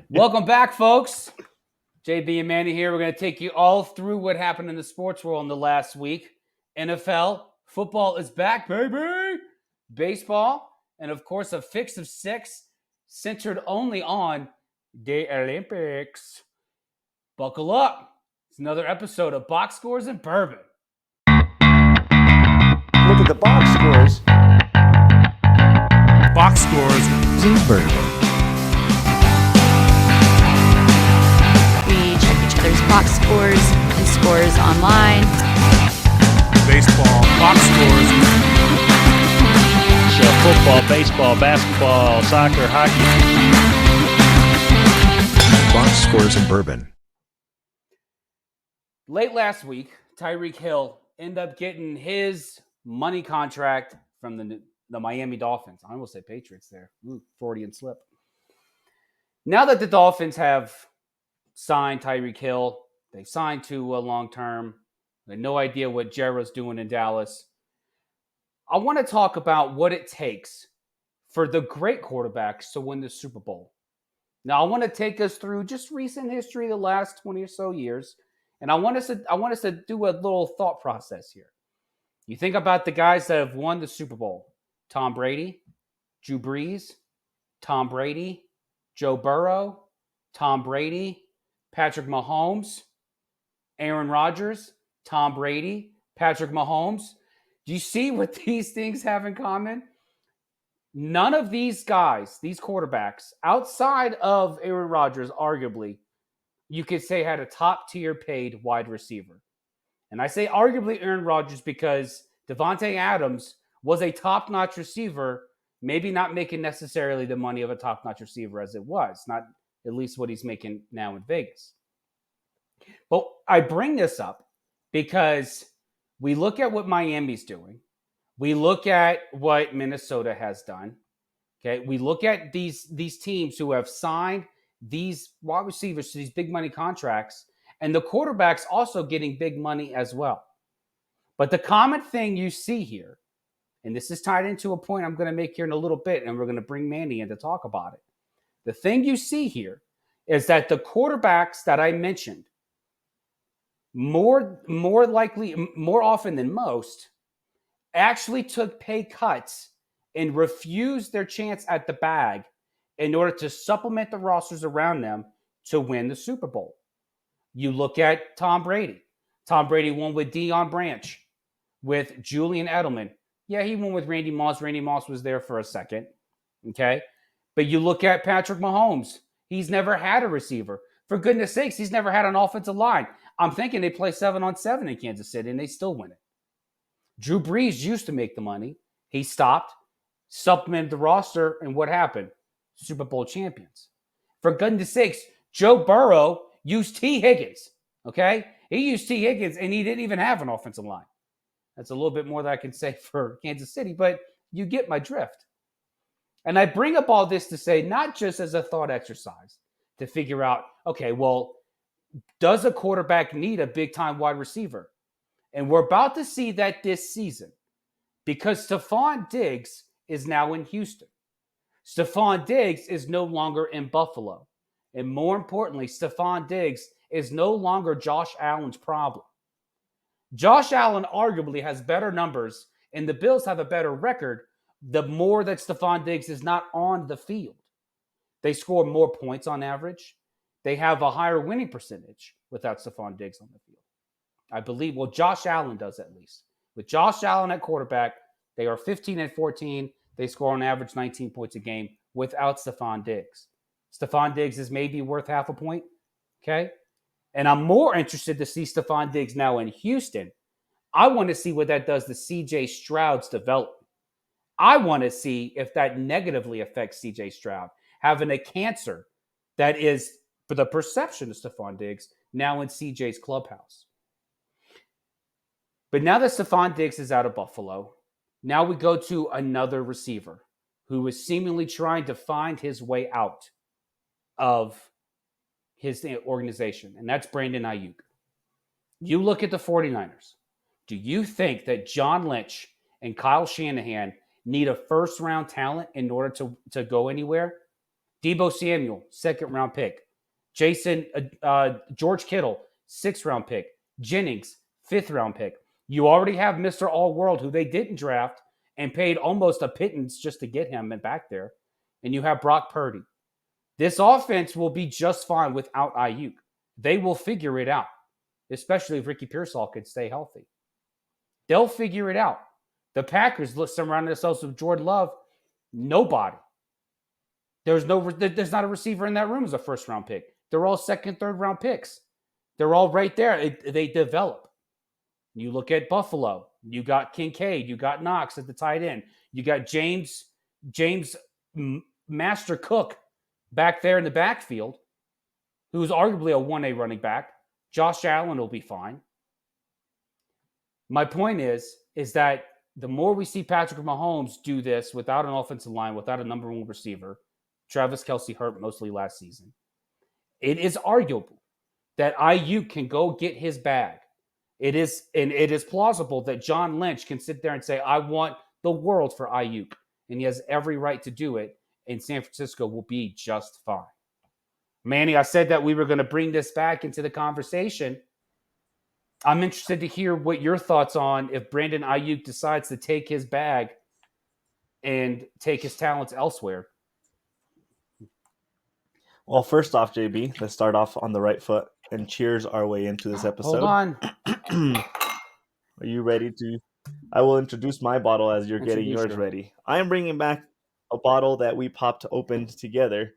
Welcome back, folks. JB and Manny here. We're going to take you all through what happened in the sports world in the last week. NFL, football is back, baby. Baseball, and of course, a fix of six centered only on the Olympics. Buckle up. It's another episode of Box Scores and Bourbon. Look at the box scores. Box Scores and Bourbon. We check each other's box scores and scores online. Baseball, box scores. So football, baseball, basketball, soccer, hockey. Box Scores and Bourbon. Late last week, Tyreek Hill ended up getting his money contract from the Miami Dolphins. I almost said Patriots there. Freudian slip. Now that the Dolphins have signed Tyreek Hill, they signed to a long-term. They had no idea what Jared's doing in Dallas. I want to talk about what it takes for the great quarterbacks to win the Super Bowl. Now, I want to take us through just recent history, the last 20 or so years, and I want us to do a little thought process here. You think about the guys that have won the Super Bowl: Tom Brady, Drew Brees, Tom Brady, Joe Burrow, Tom Brady, Patrick Mahomes, Aaron Rodgers, Tom Brady, Patrick Mahomes. Do you see what these things have in common? None of these guys, these quarterbacks, outside of Aaron Rodgers, arguably, you could say had a top-tier paid wide receiver. And I say arguably Aaron Rodgers because Devontae Adams was a top-notch receiver, maybe not making necessarily the money of a top-notch receiver as it was, not at least what he's making now in Vegas. But I bring this up because we look at what Miami's doing. We look at what Minnesota has done. Okay, we look at these teams who have signed these wide receivers to these big money contracts, and the quarterbacks also getting big money as well. But the common thing you see here, and this is tied into a point I'm going to make here in a little bit, and we're going to bring Manny in to talk about it. The thing you see here is that the quarterbacks that I mentioned, more often than most, actually took pay cuts and refused their chance at the bag in order to supplement the rosters around them to win the Super Bowl. You look at Tom Brady. Tom Brady won with Deion Branch, with Julian Edelman. Yeah, he won with Randy Moss. Randy Moss was there for a second. Okay? But you look at Patrick Mahomes. He's never had a receiver. For goodness sakes, he's never had an offensive line. I'm thinking they play 7-on-7 in Kansas City, and they still win it. Drew Brees used to make the money. He stopped, supplemented the roster, and what happened? Super Bowl champions. For goodness sakes, Joe Burrow used T. Higgins. Okay? He used T. Higgins, and he didn't even have an offensive line. That's a little bit more that I can say for Kansas City, but you get my drift. And I bring up all this to say, not just as a thought exercise, to figure out, okay, well, does a quarterback need a big-time wide receiver? And we're about to see that this season because Stephon Diggs is now in Houston. Stephon Diggs is no longer in Buffalo. And more importantly, Stephon Diggs is no longer Josh Allen's problem. Josh Allen arguably has better numbers, and the Bills have a better record the more that Stephon Diggs is not on the field. They score more points on average. They have a higher winning percentage without Stephon Diggs on the field. I believe, well, Josh Allen does at least. With Josh Allen at quarterback, they are 15-14. They score on average 19 points a game without Stephon Diggs. Stephon Diggs is maybe worth half a point, okay? And I'm more interested to see Stephon Diggs now in Houston. I want to see what that does to C.J. Stroud's development. I want to see if that negatively affects C.J. Stroud, having a cancer that is, for the perception of Stephon Diggs, now in C.J.'s clubhouse. But now that Stephon Diggs is out of Buffalo, now we go to another receiver who is seemingly trying to find his way out of his organization, and that's Brandon Ayuk. You look at the 49ers. Do you think that John Lynch and Kyle Shanahan need a first-round talent in order to go anywhere? Debo Samuel, 2nd-round pick. George Kittle, 6th-round pick. Jennings, 5th-round pick. You already have Mr. All-World, who they didn't draft and paid almost a pittance just to get him and back there. And you have Brock Purdy. This offense will be just fine without Ayuk. They will figure it out, especially if Ricky Pearsall can stay healthy. They'll figure it out. The Packers surrounding themselves with Jordan Love. Nobody. There's not a receiver in that room as a 1st-round pick. They're all 2nd, 3rd-round picks. They're all right there. They develop. You look at Buffalo. You got Kincaid. You got Knox at the tight end. You got James Master Cook back there in the backfield, who's arguably a 1A running back. Josh Allen will be fine. My point is that the more we see Patrick Mahomes do this without an offensive line, without a number 1 receiver, Travis Kelce hurt mostly last season, it is arguable that Ayuk can go get his bag. It is plausible that John Lynch can sit there and say, I want the world for Ayuk. And he has every right to do it. And San Francisco will be just fine. Manny, I said that we were going to bring this back into the conversation. I'm interested to hear what your thoughts on if Brandon Ayuk decides to take his bag and take his talents elsewhere. Well, first off, JB, let's start off on the right foot and cheers our way into this episode. Hold on. Are you ready to? I will introduce my bottle as you're getting Introduce yours your- ready. I am bringing back a bottle that we popped open together.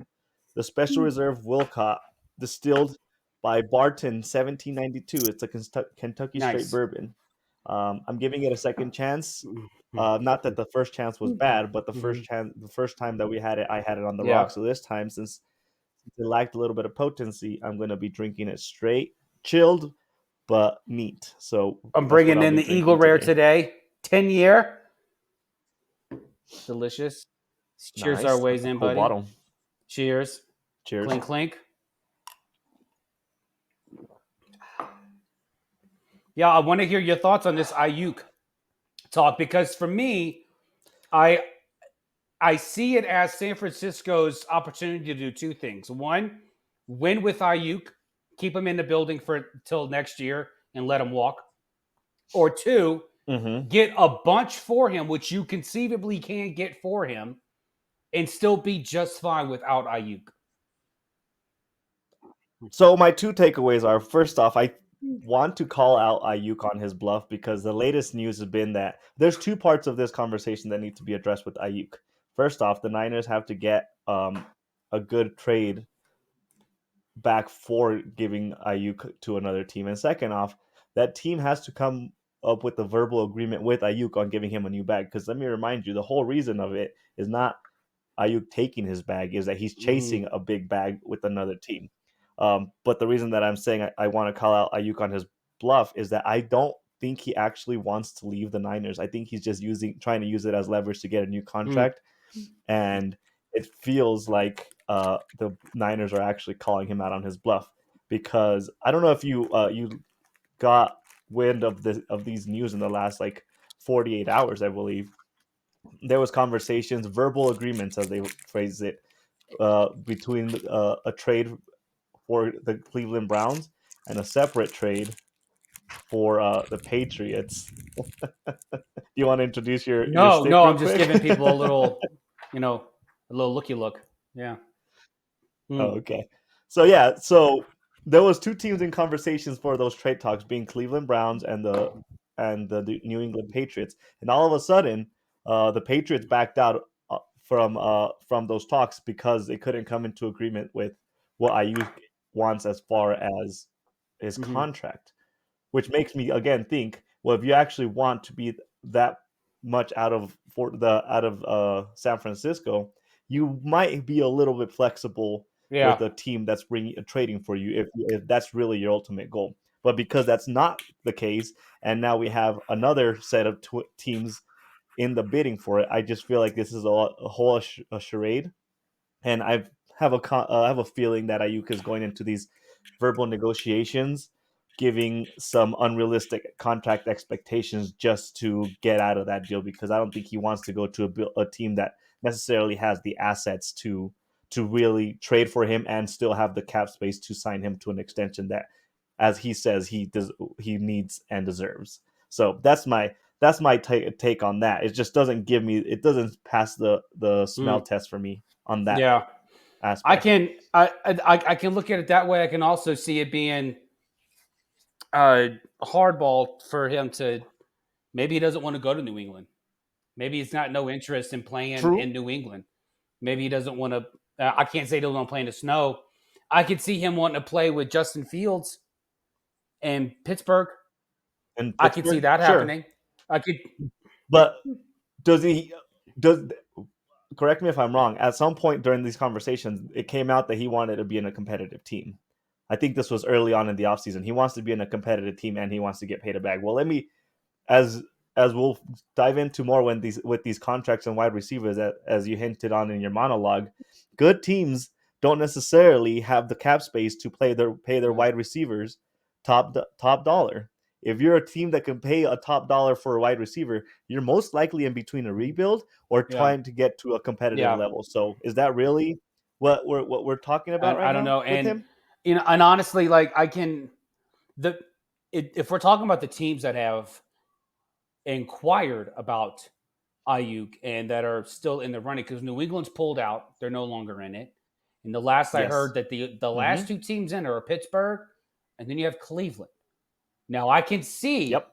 The Special Reserve Wilcott, distilled by Barton 1792. It's a Kentucky Nice. straight bourbon. I'm giving it a second chance. Not that the first chance was bad, but the first time that we had it, I had it on the rocks. So this time, since it lacked a little bit of potency, I'm going to be drinking it straight, chilled, but neat. So I'm that's what bringing I'll in be the Eagle drinking Rare today. 10-year. Delicious. Cheers Nice. our ways That's a in, cool buddy. bottle. Cheers. Cheers. Clink, clink. Yeah, I want to hear your thoughts on this Ayuk talk because for me, I see it as San Francisco's opportunity to do 2 things. One, win with Ayuk, keep him in the building for till next year and let him walk. Or 2, get a bunch for him, which you conceivably can get for him, and still be just fine without Ayuk. So my 2 takeaways are, first off, I want to call out Ayuk on his bluff because the latest news has been that there's 2 parts of this conversation that need to be addressed with Ayuk. First off, the Niners have to get a good trade back for giving Ayuk to another team. And second off, that team has to come up with a verbal agreement with Ayuk on giving him a new bag. Because let me remind you, the whole reason of it is not Ayuk taking his bag, is that he's chasing a big bag with another team. But the reason that I'm saying I want to call out Ayuk on his bluff is that I don't think he actually wants to leave the Niners. I think he's just trying to use it as leverage to get a new contract. And it feels like the Niners are actually calling him out on his bluff, because I don't know if you got wind of these news in the last 48 hours. I believe there was conversations, verbal agreements, as they phrase it, between a trade for the Cleveland Browns and a separate trade for the Patriots. You want to introduce your stick No, real I'm just quick? giving people a little, a little looky look. Yeah. Oh, okay. So there was 2 teams in conversations for those trade talks, being Cleveland Browns and the New England Patriots. And all of a sudden, the Patriots backed out from those talks because they couldn't come into agreement with what Ayuk wants as far as his contract, which makes me again think, well, if you actually want to be that much out of San Francisco, you might be a little bit flexible with a team that's trading for you if that's really your ultimate goal. But because that's not the case, and now we have another set of teams in the bidding for it, I just feel like this is a whole charade. And I have a feeling that Ayuk is going into these verbal negotiations giving some unrealistic contract expectations just to get out of that deal, because I don't think he wants to go to a team that necessarily has the assets to to really trade for him and still have the cap space to sign him to an extension that, as he says, he needs and deserves. So that's my take on that. It just doesn't pass the smell test for me on that Yeah. aspect. I can look at it that way. I can also see it being hardball for him to, maybe he doesn't want to go to New England. Maybe he's got no interest in playing True. in New England. Maybe he doesn't want to. I can't say he doesn't want to play in the snow. I could see him wanting to play with Justin Fields in Pittsburgh. In I could see Pittsburgh, that sure, happening. I could. but does he does correct me if I'm wrong. At some point during these conversations, it came out that he wanted to be in a competitive team. I think this was early on in the offseason. He wants to be in a competitive team and he wants to get paid a bag. Well, let me, as we'll dive into more when these contracts and wide receivers, as you hinted on in your monologue, good teams don't necessarily have the cap space to pay their wide receivers top dollar. If you're a team that can pay a top dollar for a wide receiver, you're most likely in between a rebuild or Yeah. trying to get to a competitive Yeah. level. So is that really what we're talking about right I don't now know. with And him? and honestly, like I can if we're talking about the teams that have inquired about Ayuk and that are still in the running, because New England's pulled out, they're no longer in it. And the last I Yes. heard that the Mm-hmm. last two teams in are Pittsburgh, and then you have Cleveland. Now I can see Yep.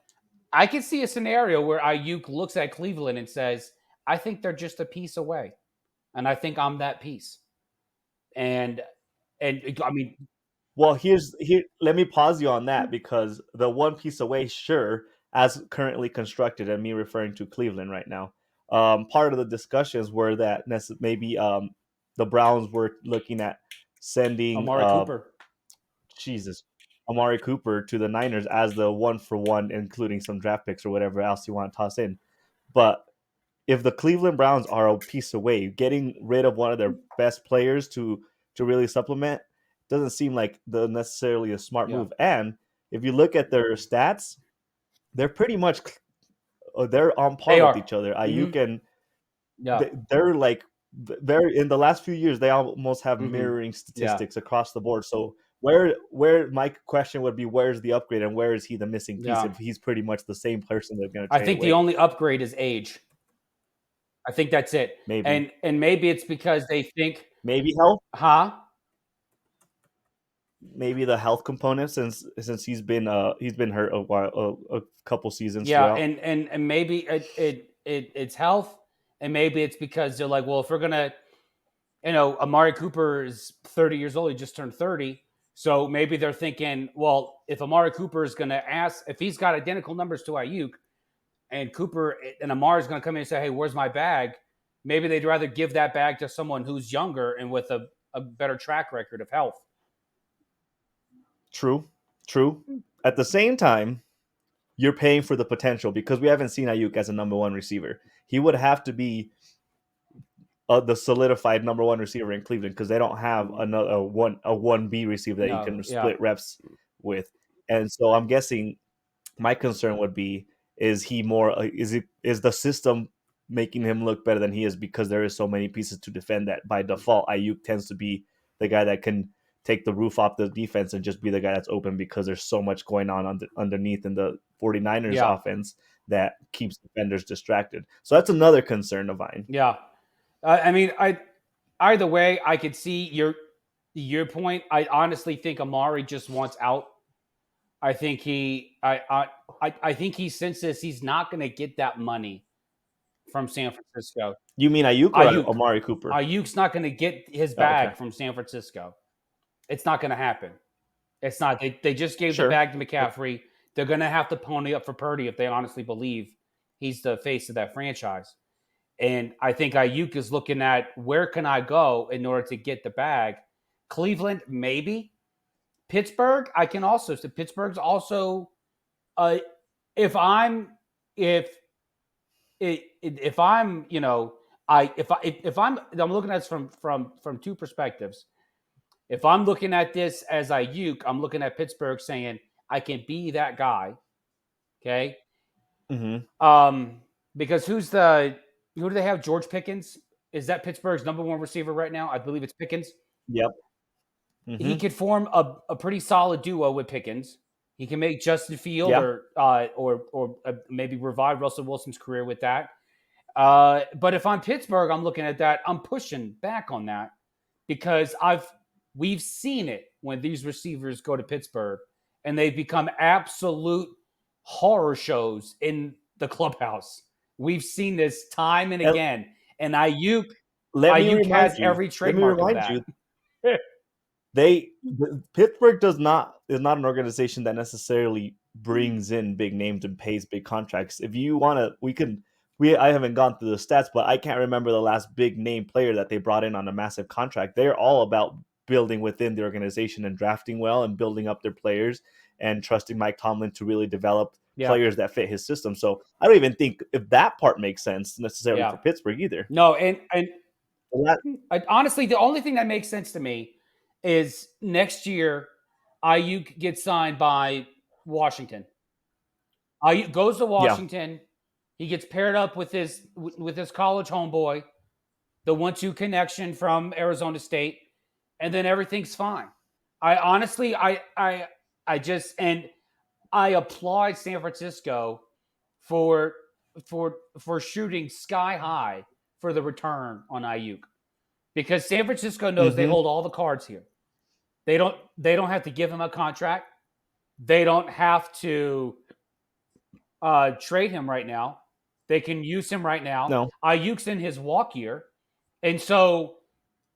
a scenario where Ayuk looks at Cleveland and says, "I think they're just a piece away, and I think I'm that piece." And I mean, Well, here. Let me pause you on that because the one piece away, sure, as currently constructed, and me referring to Cleveland right now. Part of the discussions were that maybe the Browns were looking at sending Amari Cooper. Jesus Amari Cooper to the Niners as the 1-for-1, including some draft picks or whatever else you want to toss in. But if the Cleveland Browns are a piece away, getting rid of one of their best players to really supplement doesn't seem like necessarily a smart Yeah. move. And if you look at their stats, they're pretty much they're on par They with are. each other. Mhm. Ayuk and Yeah. they're like very in the last few years they almost have Mhm. mirroring Yeah. statistics across the board. So where my question would be, where's the upgrade and where is he the missing piece Yeah. if he's pretty much the same person they're going to I trade think the away? only upgrade is age. I think that's it. Maybe And maybe it's because they think, maybe health. huh? Maybe the health component since he's been hurt a while a couple seasons Yeah, throughout. and maybe it's health, and maybe it's because they're like, well, if we're gonna, Amari Cooper is 30 years old, he just turned 30, so maybe they're thinking, well, if Amari Cooper is gonna ask, if he's got identical numbers to Ayuk, and Amari is gonna come in and say, hey, where's my bag? Maybe they'd rather give that bag to someone who's younger and with a better track record of health. True. At the same time, you're paying for the potential because we haven't seen Ayuk as a number one receiver. He would have to be the solidified number one receiver in Cleveland because they don't have another a 1B receiver that you No, can yeah, split reps with. And so I'm guessing my concern would be, is he more is the system making him look better than he is because there is so many pieces to defend that by default Ayuk tends to be the guy that can take the roof off the defense and just be the guy that's open because there's so much going on underneath in the 49ers yeah, offense that keeps defenders distracted. So that's another concern of mine. yeah. I mean, either way, I could see your point. I honestly think Amari just wants out. I think I think he senses he's not going to get that money from San Francisco. You mean Ayuk or Ayuk, Amari Cooper? Ayuk's not going to get his Oh, okay. bag from San Francisco. It's not going to happen. It's not. They just gave the Sure. bag to McCaffrey. They're going to have to pony up for Purdy if they honestly believe he's the face of that franchise. And I think Ayuk is looking at, where can I go in order to get the bag? Cleveland, maybe. Pittsburgh, I can also. So Pittsburgh's also. If I'm if if I'm if I'm looking at this from two perspectives. If I'm looking at this as Ayuk, I'm looking at Pittsburgh saying, I can be that guy. Okay. Mm-hmm. Because who do they have? George Pickens is that Pittsburgh's number one receiver right now? I believe it's Pickens. Yep. He Hmm. could form a pretty solid duo with Pickens. He can make Justin Field Yeah. or maybe revive Russell Wilson's career with that. But if I'm Pittsburgh, I'm looking at that. I'm pushing back on that because we've seen it when these receivers go to Pittsburgh and they become absolute horror shows in the clubhouse. We've seen this time and And again. And Ayuk let me remind has you. every Let me trademark of remind that. you. Pittsburgh is not an organization that necessarily brings in big names and pays big contracts. If you want to, I haven't gone through the stats, but I can't remember the last big name player that they brought in on a massive contract. They're all about building within the organization and drafting well and building up their players and trusting Mike Tomlin to really develop Yeah. players that fit his system. So I don't even think if that part makes sense necessarily Yeah. for Pittsburgh either. No, and That- honestly, the only thing that makes sense to me is next year Ayuk gets signed by Washington. Ayuk goes to Washington. He gets paired up with his college homeboy, the 1-2 connection from Arizona State, and then everything's fine. I honestly, I just and I applaud San Francisco for shooting sky high for the return on Ayuk. Because San Francisco knows they hold all the cards here. They don't have to give him a contract. They don't have to trade him right now. They can use him right now. No. Ayuk's in his walk year. And so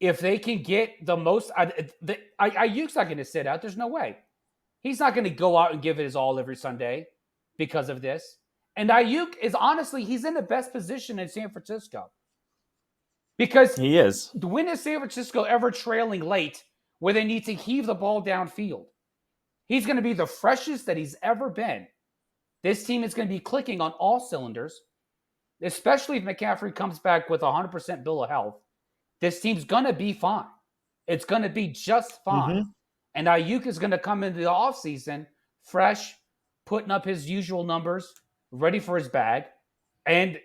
if they can get the most Ayuk's not going to sit out. There's no way. He's not going to go out and give it his all every Sunday because of this. And Ayuk is honestly, he's in the best position in San Francisco. Because he is. when is San Francisco ever trailing late where they need to heave the ball downfield? He's going to be the freshest that he's ever been. This team is going to be clicking on all cylinders, especially if McCaffrey comes back with 100% bill of health. This team's going to be fine. It's going to be just fine. And Ayuk is going to come into the offseason fresh, putting up his usual numbers, ready for his bag. And,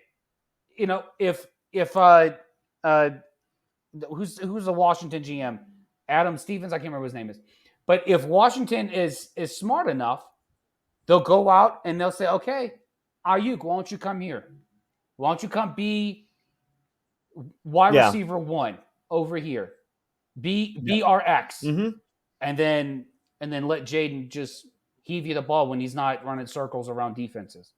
you know, if who's the Washington GM? Adam Stevens, I can't remember what his name is. But if Washington is smart enough, they'll go out and they'll say, okay, Ayuk, why don't you come here? Why don't you come be wide receiver 1 over here? Be our X. And then let Jaden just heave you the ball when he's not running circles around defenses.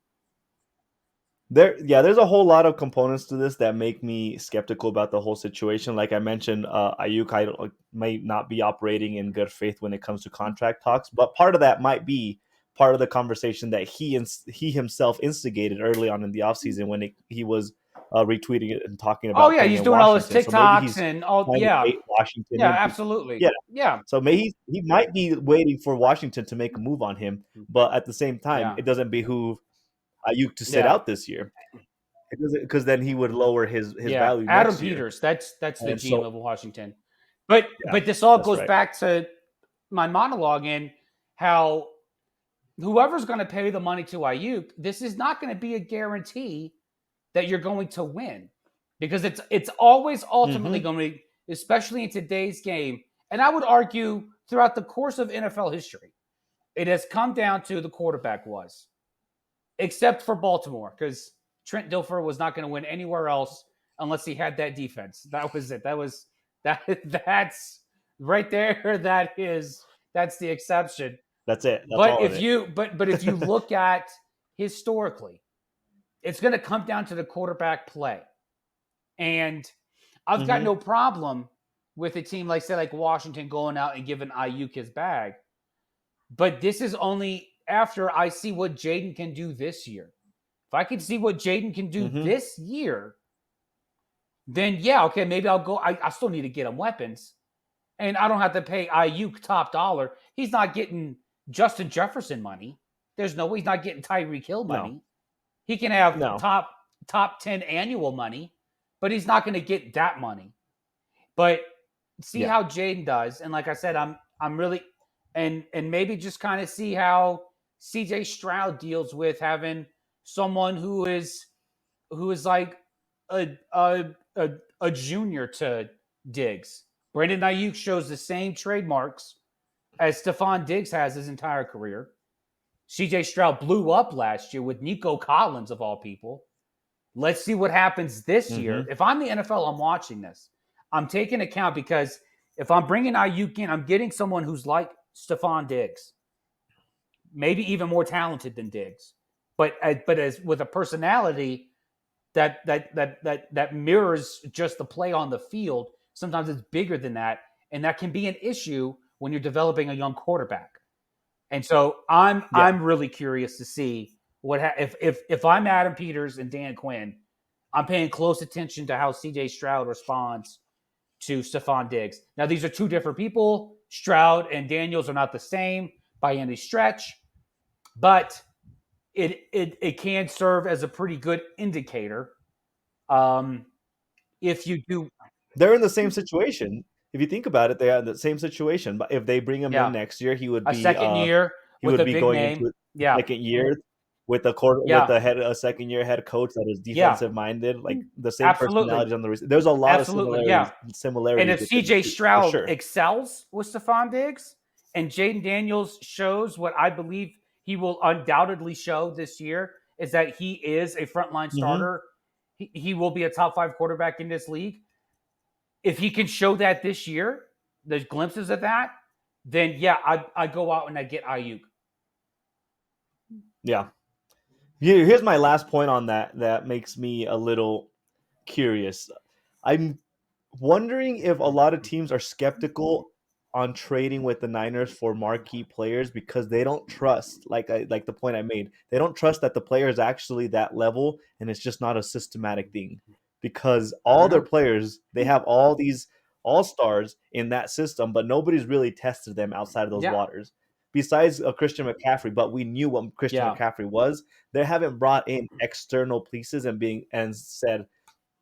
There's a whole lot of components to this that make me skeptical about the whole situation. Like I mentioned, Ayuk might not be operating in good faith when it comes to contract talks, but part of that might be part of the conversation that he himself instigated early on in the offseason when he was retweeting it and talking about. Oh yeah, he's doing all his TikToks and all. Yeah, Washington. Yeah, absolutely. Yeah. So maybe he might be waiting for Washington to make a move on him, but at the same time, it doesn't behoove Ayuk to sit out this year, because then he would lower his value. Adam next year. Peters, that's the GM of Washington. But this all goes back to my monologue and how whoever's going to pay the money to Ayuk, this is not going to be a guarantee that you're going to win, because it's always ultimately going to be, especially in today's game, and I would argue throughout the course of NFL history, it has come down to the quarterback was. Except for Baltimore, because Trent Dilfer was not going to win anywhere else unless he had that defense. That was it. That's right there. That's the exception. That's it. That's but if you look at historically, it's going to come down to the quarterback play. And I've got no problem with a team like Washington going out and giving Ayuk his bag. But this is only after I see what Jaden can do this year. If I can see what Jaden can do this year, then okay, maybe I'll go. I still need to get him weapons. And I don't have to pay Ayuk top dollar. He's not getting Justin Jefferson money. There's no way he's not getting Tyreek Hill money. No. He can have top 10 annual money, but he's not going to get that money. But see how Jaden does. And like I said, I'm really and maybe just kind of see how CJ Stroud deals with having someone who is like a a junior to Diggs. Brandon Ayuk shows the same trademarks as Stephon Diggs has his entire career. CJ Stroud blew up last year with Nico Collins, of all people. Let's see what happens this year. If I'm the NFL, I'm watching this. I'm taking account because if I'm bringing Ayuk in, I'm getting someone who's like Stephon Diggs, maybe even more talented than Diggs, but as with a personality that mirrors just the play on the field. Sometimes it's bigger than that, and that can be an issue when you're developing a young quarterback. And so I'm really curious to see if I'm Adam Peters and Dan Quinn, I'm paying close attention to how CJ Stroud responds to Stephon Diggs. Now these are two different people. Stroud and Daniels are not the same by any stretch, but it can serve as a pretty good indicator. If you do, They're in the same situation. If you think about it, they are in the same situation. But if they bring him in yeah, next year, a second year he with would a be big going name, into a yeah, second year with yeah, a second year head coach that is yeah, defensive minded, like the same absolutely. personalities on there's a lot of Absolutely, yeah. And similarities if within the CJ two for Stroud sure. excels with Stephon Diggs and Jaden Daniels shows what I believe he will undoubtedly show this year is that he is a frontline Hmm. starter. He will be a top 5 quarterback in this league. If he can show that this year, there's glimpses of that, then yeah, I go out and I get Ayuk. Yeah. Here's my last point on that makes me a little curious. I'm wondering if a lot of teams are skeptical on trading with the Niners for marquee players because they don't trust, like the point I made, they don't trust that the player is actually that level, and it's just not a systematic thing. Because all their Yeah. players, they have all these all stars in that system, but nobody's really tested them outside of those Yeah. waters. Besides Christian McCaffrey, but we knew what Christian Yeah. McCaffrey was. They haven't brought in external pieces and said,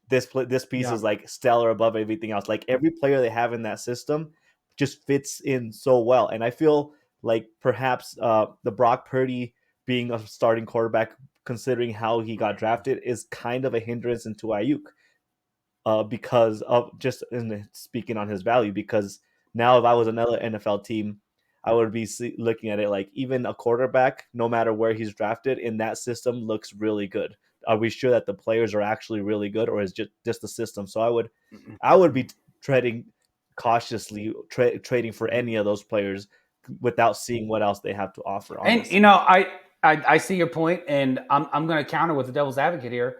this piece Yeah. is like stellar above everything else. Like every player they have in that system just fits in so well, and I feel like perhaps the Brock Purdy being a starting quarterback, considering how he got drafted, is kind of a hindrance into Ayuk because of just speaking on his value. Because now, if I was another NFL team, I would be looking at it like even a quarterback, no matter where he's drafted in that system, looks really good. Are we sure that the players are actually really good, or is just the system? So I would be treading cautiously, trading for any of those players without seeing what else they have to offer. And Honestly, I see your point, and I'm going to counter with the devil's advocate here.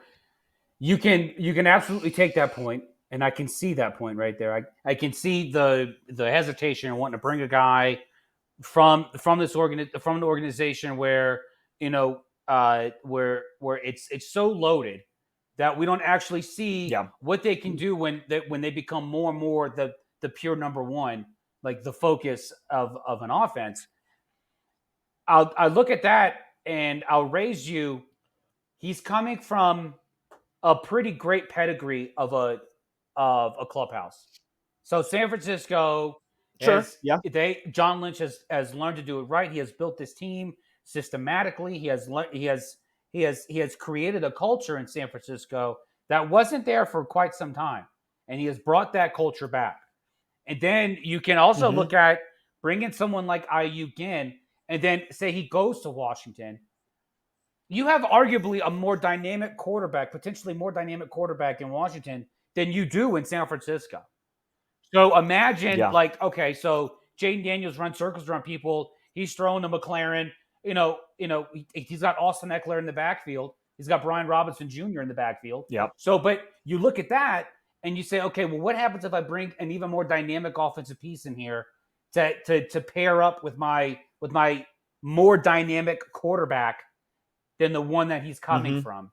You can absolutely take that point, and I can see that point right there. I can see the hesitation and wanting to bring a guy from an organization where where it's so loaded that we don't actually see yeah, what they can do when they become more and more the pure number one, like the focus of an offense. I look at that and I'll raise you. He's coming from a pretty great pedigree of a clubhouse. So San Francisco sure, has yeah, they John Lynch has learned to do it right. He has built this team systematically. He has created a culture in San Francisco that wasn't there for quite some time, and he has brought that culture back. And then you can also hmm look at bringing someone like Ayuk in, and then say he goes to Washington. You have arguably a more dynamic quarterback, potentially more dynamic quarterback in Washington than you do in San Francisco. So imagine, yeah, like, okay, so Jaden Daniels runs circles around people. He's throwing to McLaren. He's got Austin Eckler in the backfield. He's got Brian Robinson Jr. in the backfield. yeah, So, but you look at that and you say, okay, well, what happens if I bring an even more dynamic offensive piece in here to pair up with my more dynamic quarterback than the one that he's coming hmm from.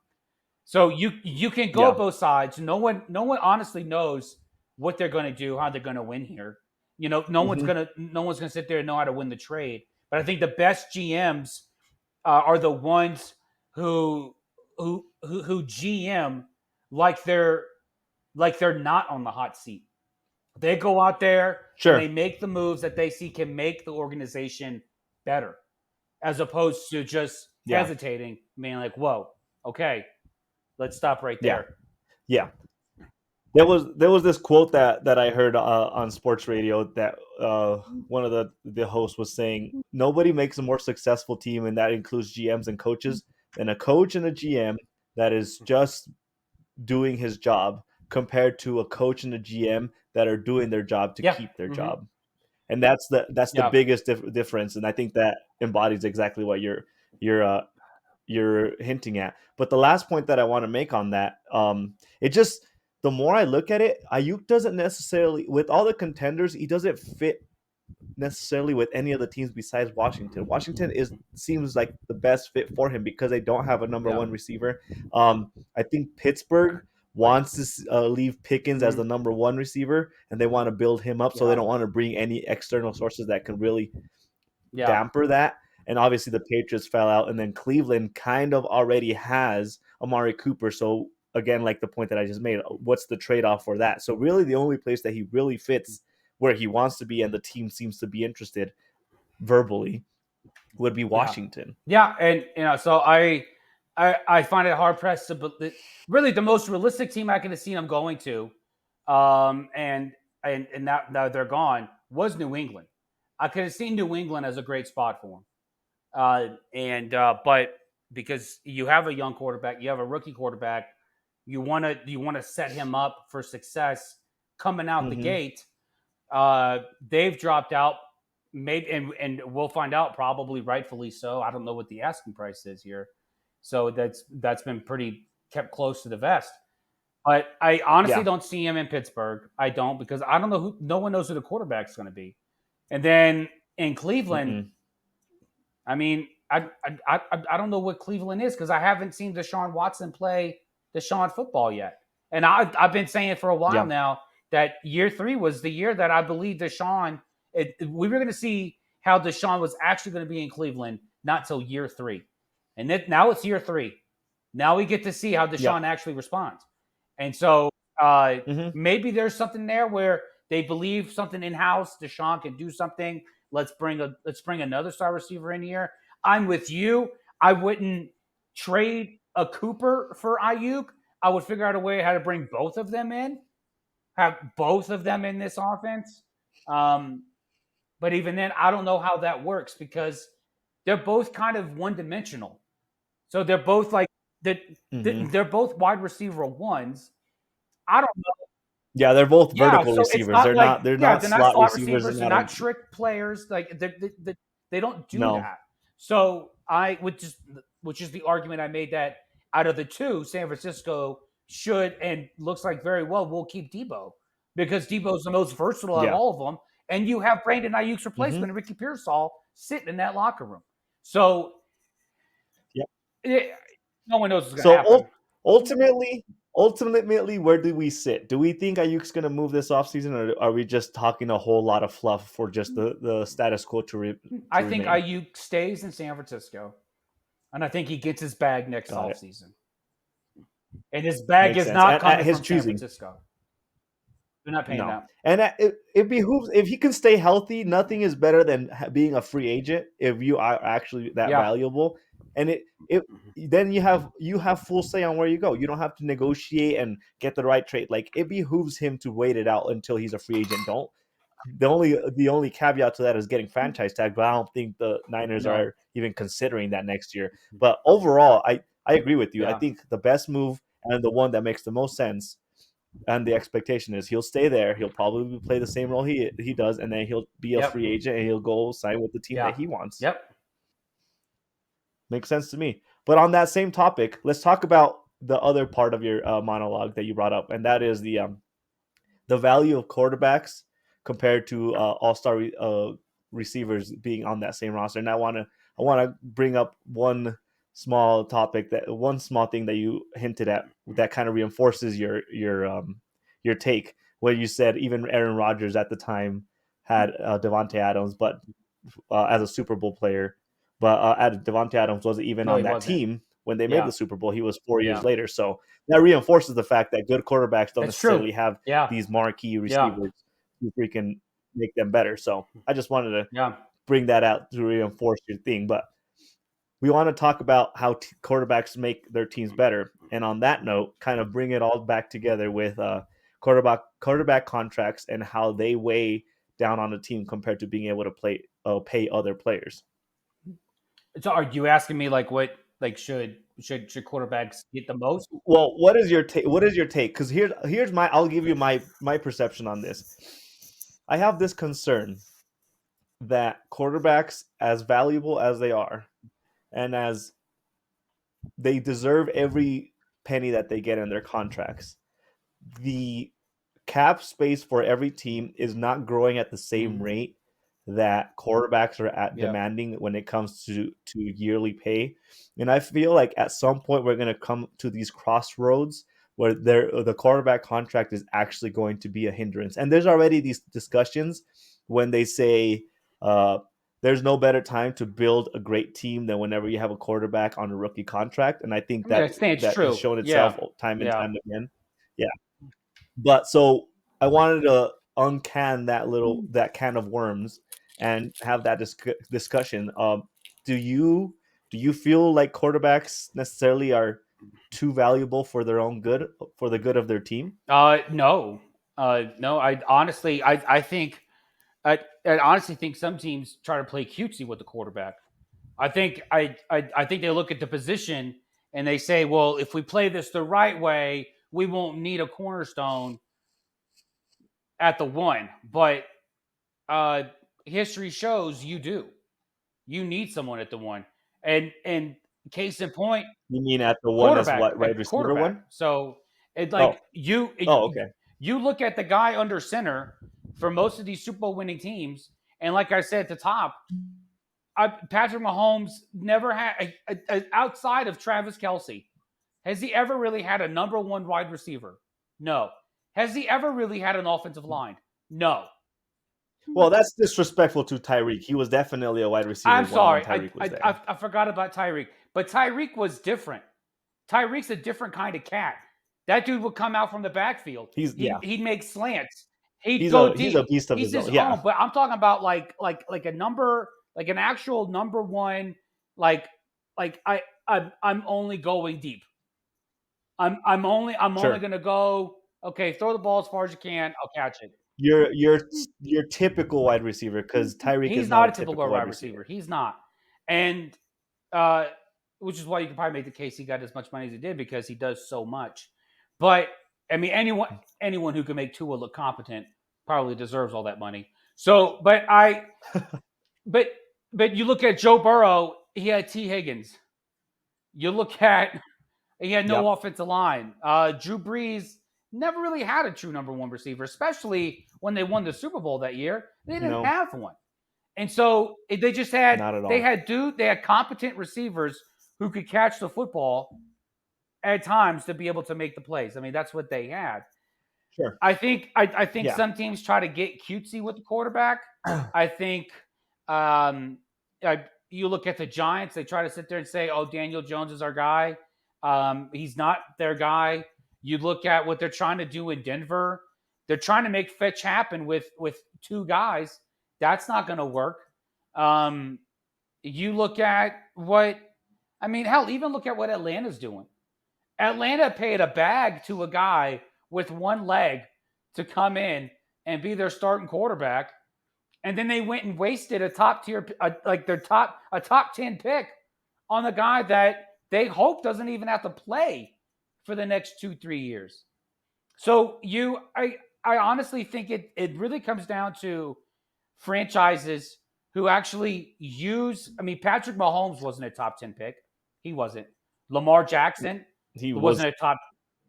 So you can go yeah, both sides. No one honestly knows what they're going to do, how they're going to win here. hmm No one's gonna sit there and know how to win the trade. But I think the best GMs are the ones who GM like they're not on the hot seat. They go out there and they sure, make the moves that they see can make the organization better, as opposed to just yeah, hesitating, being like, "Whoa, okay, let's stop right yeah, there." yeah. There was this quote that I heard on sports radio that one of the hosts was saying nobody makes a more successful team, and that includes GMs and coaches, than a coach and a GM that is just doing his job compared to a coach and a GM that are doing their job to Yeah. keep their Mm-hmm. job. And that's the Yeah. biggest difference, and I think that embodies exactly what you're you're hinting at. But the last point that I want to make on that, it just the more I look at it, Ayuk doesn't necessarily, with all the contenders, he doesn't fit necessarily with any of the teams besides Washington. Washington seems like the best fit for him because they don't have a number Yeah. one receiver. I think Pittsburgh wants to leave Pickens as the number one receiver, and they want to build him up, so they Yeah. don't want to bring any external sources that can really Yeah. damper that. And obviously the Patriots fell out, and then Cleveland kind of already has Amari Cooper. So again, like the point that I just made, what's the trade-off for that? So really the only place that he really fits where he wants to be and the team seems to be interested verbally would be Yeah. Washington. Yeah, and so I find it hard pressed to believe. Really, the most realistic team I could have seen him going to, and now they're gone, was New England. I could have seen New England as a great spot for him, but because you have a young quarterback, you have a rookie quarterback, you want to set him up for success coming out the Mm-hmm. gate. They've dropped out. Maybe and we'll find out, probably rightfully so. I don't know what the asking price is here, so that's been pretty kept close to the vest. But I honestly Yeah. don't see him in Pittsburgh. I don't, because I don't know who. No one knows who the quarterback's going to be. And then in Cleveland, Mm-mm. I mean, I don't know what Cleveland is, because I haven't seen Deshaun Watson play Deshaun football yet. And I've been saying for a while Yeah. now that year 3 was the year that I believe Deshaun. We were going to see how Deshaun was actually going to be in Cleveland, not till year 3, and now it's year 3. Now we get to see how Yeah. Deshaun actually responds, and so Mm-hmm. maybe there's something there where they believe something in house. Deshaun can do something. Let's bring another star receiver in here. I'm with you. I wouldn't trade a Cooper for Ayuk. I would figure out a way how to bring both of them in, have both of them in this offense. But even then, I don't know how that works, because they're both kind of one dimensional. So they're both like they're, Mm-hmm. they're both wide receiver ones. I don't know. Yeah, they're both Yeah, vertical so it's receivers. not like, They're yeah, not they're not slot slot receivers. receivers. They're not trick players. Like they don't do No. that. So I would just, which is the argument I made, that out of the two, San Francisco should, and looks like very well will, keep Debo, because Debo's the most versatile of Yeah. all of them, and you have Brandon Ayuk's replacement, Ricky Pearsall, sitting in that locker room. So Yeah. no one knows what's going to So happen. ultimately, where do we sit? Do we think Ayuk's going to move this offseason, or are we just talking a whole lot of fluff for just the status quo to I think remain? Ayuk stays in San Francisco, and I think he gets his bag next Got it. offseason. And his bag Makes is sense. not At coming his from choosing. San Francisco. They're not paying No. that. And it behooves, if he can stay healthy, nothing is better than being a free agent if you are actually that Yeah. valuable. And it then you have full say on where you go. You don't have to negotiate and get the right trade. Like, it behooves him to wait it out until he's a free agent. The only caveat to that is getting franchise tag, but I don't think the Niners No. are even considering that next year. But overall, I agree with you. Yeah. I think the best move, and the one that makes the most sense, and the expectation is he'll stay there. He'll probably play the same role he does, and then he'll be a Yep. free agent, and he'll go sign with the team Yeah. that he wants. Yep. Makes sense to me. But on that same topic, let's talk about the other part of your monologue that you brought up, and that is the value of quarterbacks compared to all-star receivers being on that same roster. And I want to bring up one small thing that you hinted at that kind of reinforces your take, where you said even Aaron Rodgers at the time had Devontae Adams, but as a Super Bowl player, but Devontae Adams wasn't even No, on he that wasn't. team when they Yeah. made the Super Bowl. He was 4 years Yeah. later. So that reinforces the fact that good quarterbacks don't It's true. necessarily have Yeah. these marquee receivers who freaking make them better. So I just wanted to Yeah. bring that out to reinforce your thing. But we want to talk about how quarterbacks make their teams better. And on that note, kind of bring it all back together with quarterback contracts and how they weigh down on the team compared to being able to pay other players. So are you asking me like what like should quarterbacks get the most? Well, what is your take? What is your take? Because here's my I'll give you my perception on this. I have this concern that quarterbacks, as valuable as they are, and as they deserve every penny that they get in their contracts, the cap space for every team is not growing at the same rate that quarterbacks are demanding when it comes to yearly pay. And I feel like at some point we're going to come to these crossroads where the quarterback contract is actually going to be a hindrance. And there's already these discussions when they say there's no better time to build a great team than whenever you have a quarterback on a rookie contract. And I think I mean, that it's true. has shown Yeah. itself time and Yeah. time again. Yeah. But so I wanted to uncan that can of worms and have that discussion. Do you feel like quarterbacks necessarily are too valuable for their own good, for the good of their team? No. No. I honestly think some teams try to play cutesy with the quarterback. I think they look at the position and they say, well, if we play this the right way, we won't need a cornerstone at the one. But history shows you do. You need someone at the one. And case in point, You mean at the one as quarterback what, wide at receiver quarterback. one? So it Oh, like okay. you look at the guy under center for most of these Super Bowl winning teams, and like I said at the top, Patrick Mahomes never had outside of Travis Kelce. Has he ever really had a number one wide receiver? No. Has he ever really had an offensive line? No. Well, that's disrespectful to Tyreek. He was definitely a wide receiver I'm one sorry. when Tyreek was there. I forgot about Tyreek. But Tyreek was different. Tyreek's a different kind of cat. That dude would come out from the backfield. He'd make slants. He'd go deep. He's a beast of He's his his own. Yeah. own. But I'm talking about like an actual number one. I'm only going deep. I'm only gonna go. Okay, throw the ball as far as you can. I'll catch it. Your typical wide receiver, because Tyreek He's is not not a typical wide receiver. He's not, and which is why you can probably make the case he got as much money as he did because he does so much. But I mean, anyone who can make Tua look competent probably deserves all that money. So, but you look at Joe Burrow, he had T. Higgins. You look at he had no offensive line. Drew Brees never really had a true number one receiver, especially when they won the Super Bowl that year. They didn't have one. And so they just had they had competent receivers who could catch the football at times to be able to make the plays. I mean, that's what they had. Sure. I think some teams try to get cutesy with the quarterback. I think you look at the Giants, they try to sit there and say, "Oh, Daniel Jones is our guy." He's not their guy. You look at what they're trying to do in Denver. They're trying to make fetch happen with two guys. That's not going to work. You look at even look at what Atlanta's doing. Atlanta paid a bag to a guy with one leg to come in and be their starting quarterback. And then they went and wasted a top 10 pick on the guy that they hope doesn't even have to play for the next 2-3 years. So I honestly think it really comes down to franchises who actually use. I mean, Patrick Mahomes wasn't a top 10 pick. He wasn't. Lamar Jackson wasn't a top.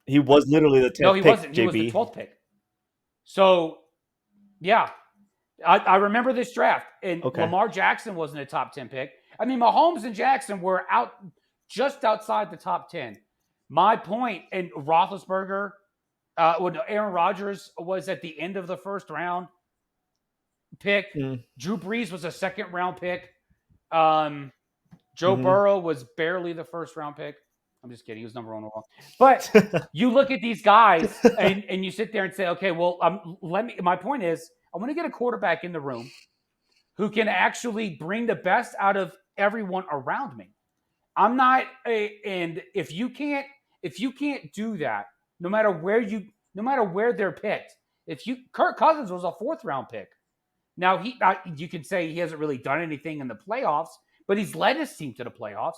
He was literally the 10th pick. No, he wasn't. He JB. was the 12th pick. So, yeah. I remember this draft, and Lamar Jackson wasn't a top 10 pick. I mean, Mahomes and Jackson were just outside the top 10. My point, and Roethlisberger, when Aaron Rodgers was at the end of the first round pick. Drew Brees was a second round pick. Joe Burrow was barely the first round pick. I'm just kidding. He was number one overall. But you look at these guys and you sit there and say, okay, well, my point is, I want to get a quarterback in the room who can actually bring the best out of everyone around me. I'm not and if you can't do that, no matter no matter where they're picked. Kirk Cousins was a 4th-round pick. Now you could say he hasn't really done anything in the playoffs, but he's led his team to the playoffs.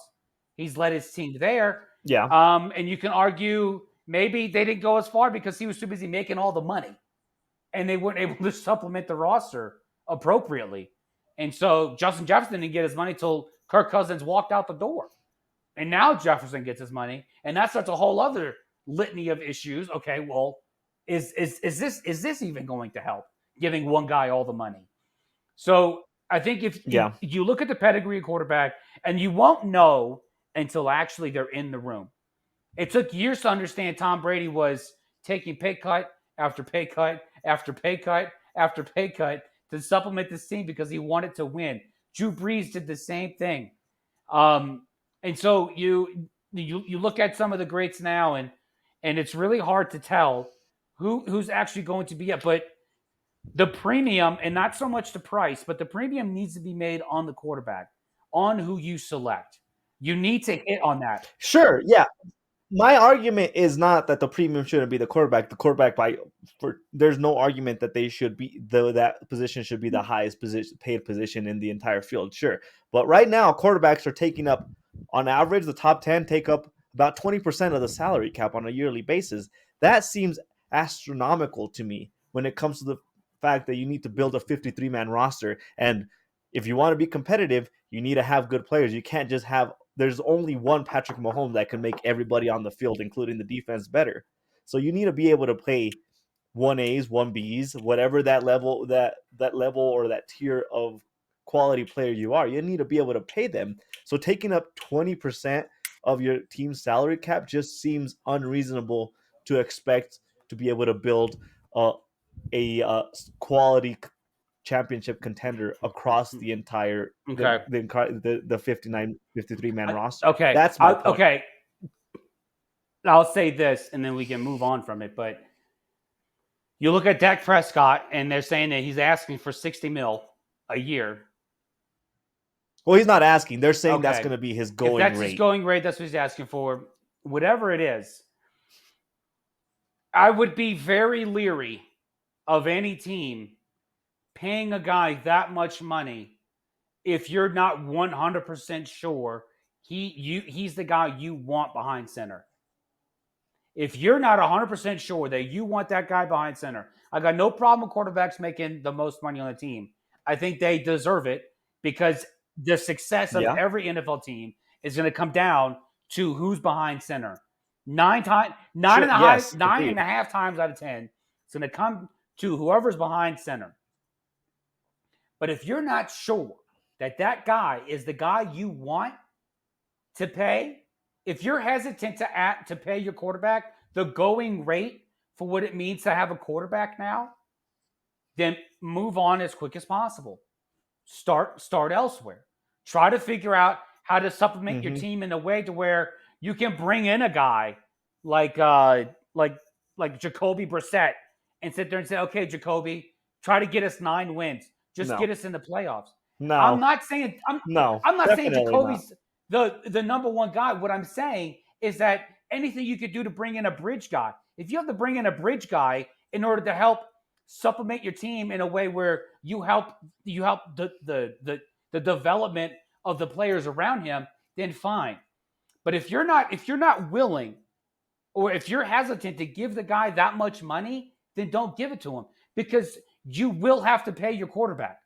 He's led his team there. Yeah. And you can argue maybe they didn't go as far because he was too busy making all the money, and they weren't able to supplement the roster appropriately. And so Justin Jefferson didn't get his money till Kirk Cousins walked out the door. And now Jefferson gets his money, and that starts a whole other litany of issues. Okay, well, is this even going to help, giving one guy all the money? So I think if you look at the pedigree of quarterback, and you won't know until actually they're in the room. It took years to understand Tom Brady was taking pay cut after pay cut after pay cut after pay cut to supplement this team because he wanted to win. Drew Brees did the same thing. And so you look at some of the greats now, and it's really hard to tell who's actually going to be it. But the premium, and not so much the price, but the premium needs to be made on the quarterback, on who you select. You need to hit on that. Sure, yeah. My argument is not that the premium shouldn't be the quarterback. The quarterback, there's no argument that they should be that position should be the highest paid position in the entire field. Sure, but right now quarterbacks are taking up, on average, the top 10 take up about 20% of the salary cap on a yearly basis. That seems astronomical to me when it comes to the fact that you need to build a 53-man roster, and if you want to be competitive, you need to have good players. You can't just have. There's only one Patrick Mahomes that can make everybody on the field, including the defense, better. So you need to be able to play 1As, 1Bs, whatever that level or that tier of quality player you are. You need to be able to pay them. So taking up 20% of your team's salary cap just seems unreasonable to expect to be able to build a quality championship contender across the entire the 53-man roster. Okay, that's my point. Okay, I'll say this, and then we can move on from it. But you look at Dak Prescott, and they're saying that he's asking for $60 million a year. Well, he's not asking. They're saying that's going to be his going rate. If that's his going rate, that's what he's asking for. Whatever it is, I would be very leery of any team paying a guy that much money if you're not 100% sure he's the guy you want behind center. If you're not 100% sure that you want that guy behind center, I got no problem with quarterbacks making the most money on the team. I think they deserve it because the success of every NFL team is going to come down to who's behind center. Nine and a half times out of 10, it's going to come to whoever's behind center. But if you're not sure that guy is the guy you want to pay, if you're hesitant to pay your quarterback the going rate for what it means to have a quarterback now, then move on as quick as possible. Start elsewhere. Try to figure out how to supplement your team in a way to where you can bring in a guy like Jacoby Brissett and sit there and say, okay, Jacoby, try to get us 9 wins. Just get us in the playoffs. No, I'm not saying Jacoby's the number one guy. What I'm saying is that anything you could do to bring in a bridge guy. If you have to bring in a bridge guy in order to help supplement your team in a way where you help the development of the players around him, then fine. But if you're not willing, or if you're hesitant to give the guy that much money, then don't give it to him, because you will have to pay your quarterback.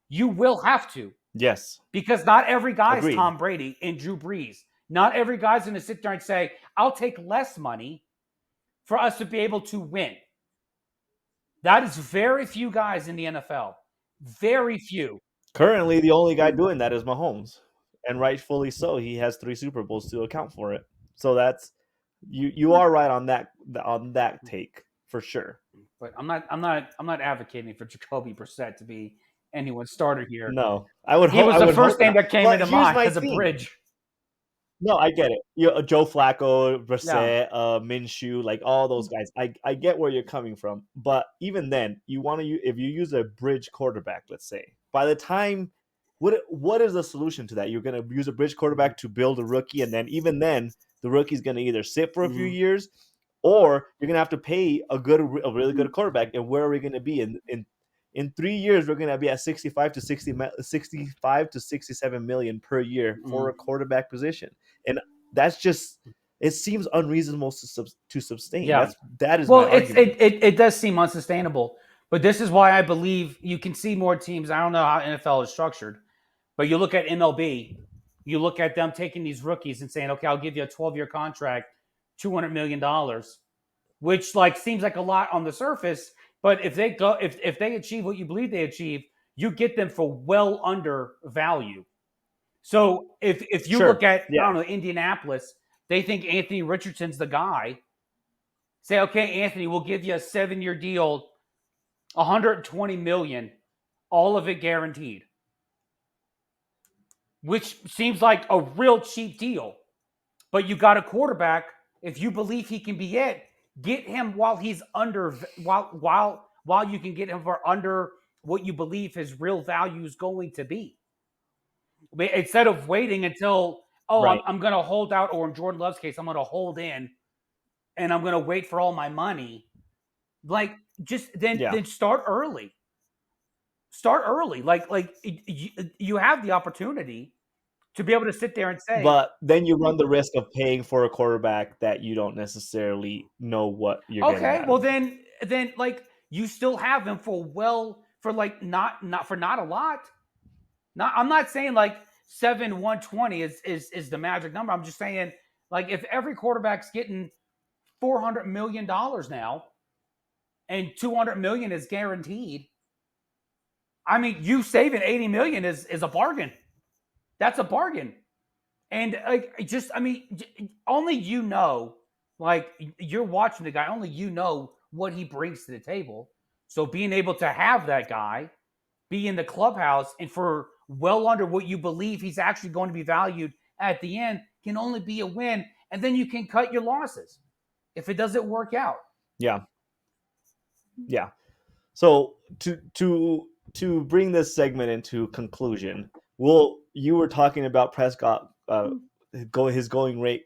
You will have to. Yes. Because not every guy is Tom Brady and Drew Brees. Not every guy's going to sit there and say, I'll take less money for us to be able to win. That is very few guys in the NFL. Very few. Currently, the only guy doing that is Mahomes. And rightfully so. He has 3 Super Bowls to account for it. So that's you are right on that take for sure. But I'm not advocating for Jacoby Brissett to be anyone's starter here. No, I would. He was the first thing that came into mind as a bridge. No, I get it. Joe Flacco, Brissett, Minshew, like all those guys. I get where you're coming from, but even then, if you use a bridge quarterback, let's say, by the time, what is the solution to that? You're going to use a bridge quarterback to build a rookie, and then even then, the rookie's going to either sit for a few years, or you're gonna have to pay a really good quarterback. And where are we gonna be in 3 years? We're gonna be at 65 to 67 million per year for a quarterback position, and that's just it seems unreasonable to sustain. Yeah. That is Well, my argument. it does seem unsustainable, but this is why I believe you can see more teams. I don't know how NFL is structured, but you look at MLB, you look at them taking these rookies and saying, "Okay, I'll give you a 12-year contract, $200 million," which like seems like a lot on the surface, but if they achieve what you believe they achieve, you get them for well under value. So if you look Sure. at I Yeah. don't know Indianapolis, they think Anthony Richardson's the guy. Say, okay, Anthony, we'll give you a 7-year deal, 120 million, all of it guaranteed, which seems like a real cheap deal. But you got a quarterback. If you believe he can be it, get him while he's under while you can get him for under what you believe his real value is going to be. Instead of waiting until Right. I'm going to hold out, or in Jordan Love's case, I'm going to hold in and I'm going to wait for all my money. Like just then start early. Start early. Like you have the opportunity to be able to sit there and say, But then you run the risk of paying for a quarterback that you don't necessarily know what you're getting okay, out well of him. then like you still have him for like not a lot. Not I'm not saying like 120 is the magic number. I'm just saying like if every quarterback's getting $400 million now and 200 million is guaranteed, I mean, you saving 80 million is a bargain. That's a bargain. And I mean, only you know, like you're watching the guy, only you know what he brings to the table. So being able to have that guy be in the clubhouse and for well under what you believe he's actually going to be valued at the end can only be a win. And then you can cut your losses if it doesn't work out. Yeah. Yeah. So to bring this segment into conclusion, you were talking about Prescott his going rate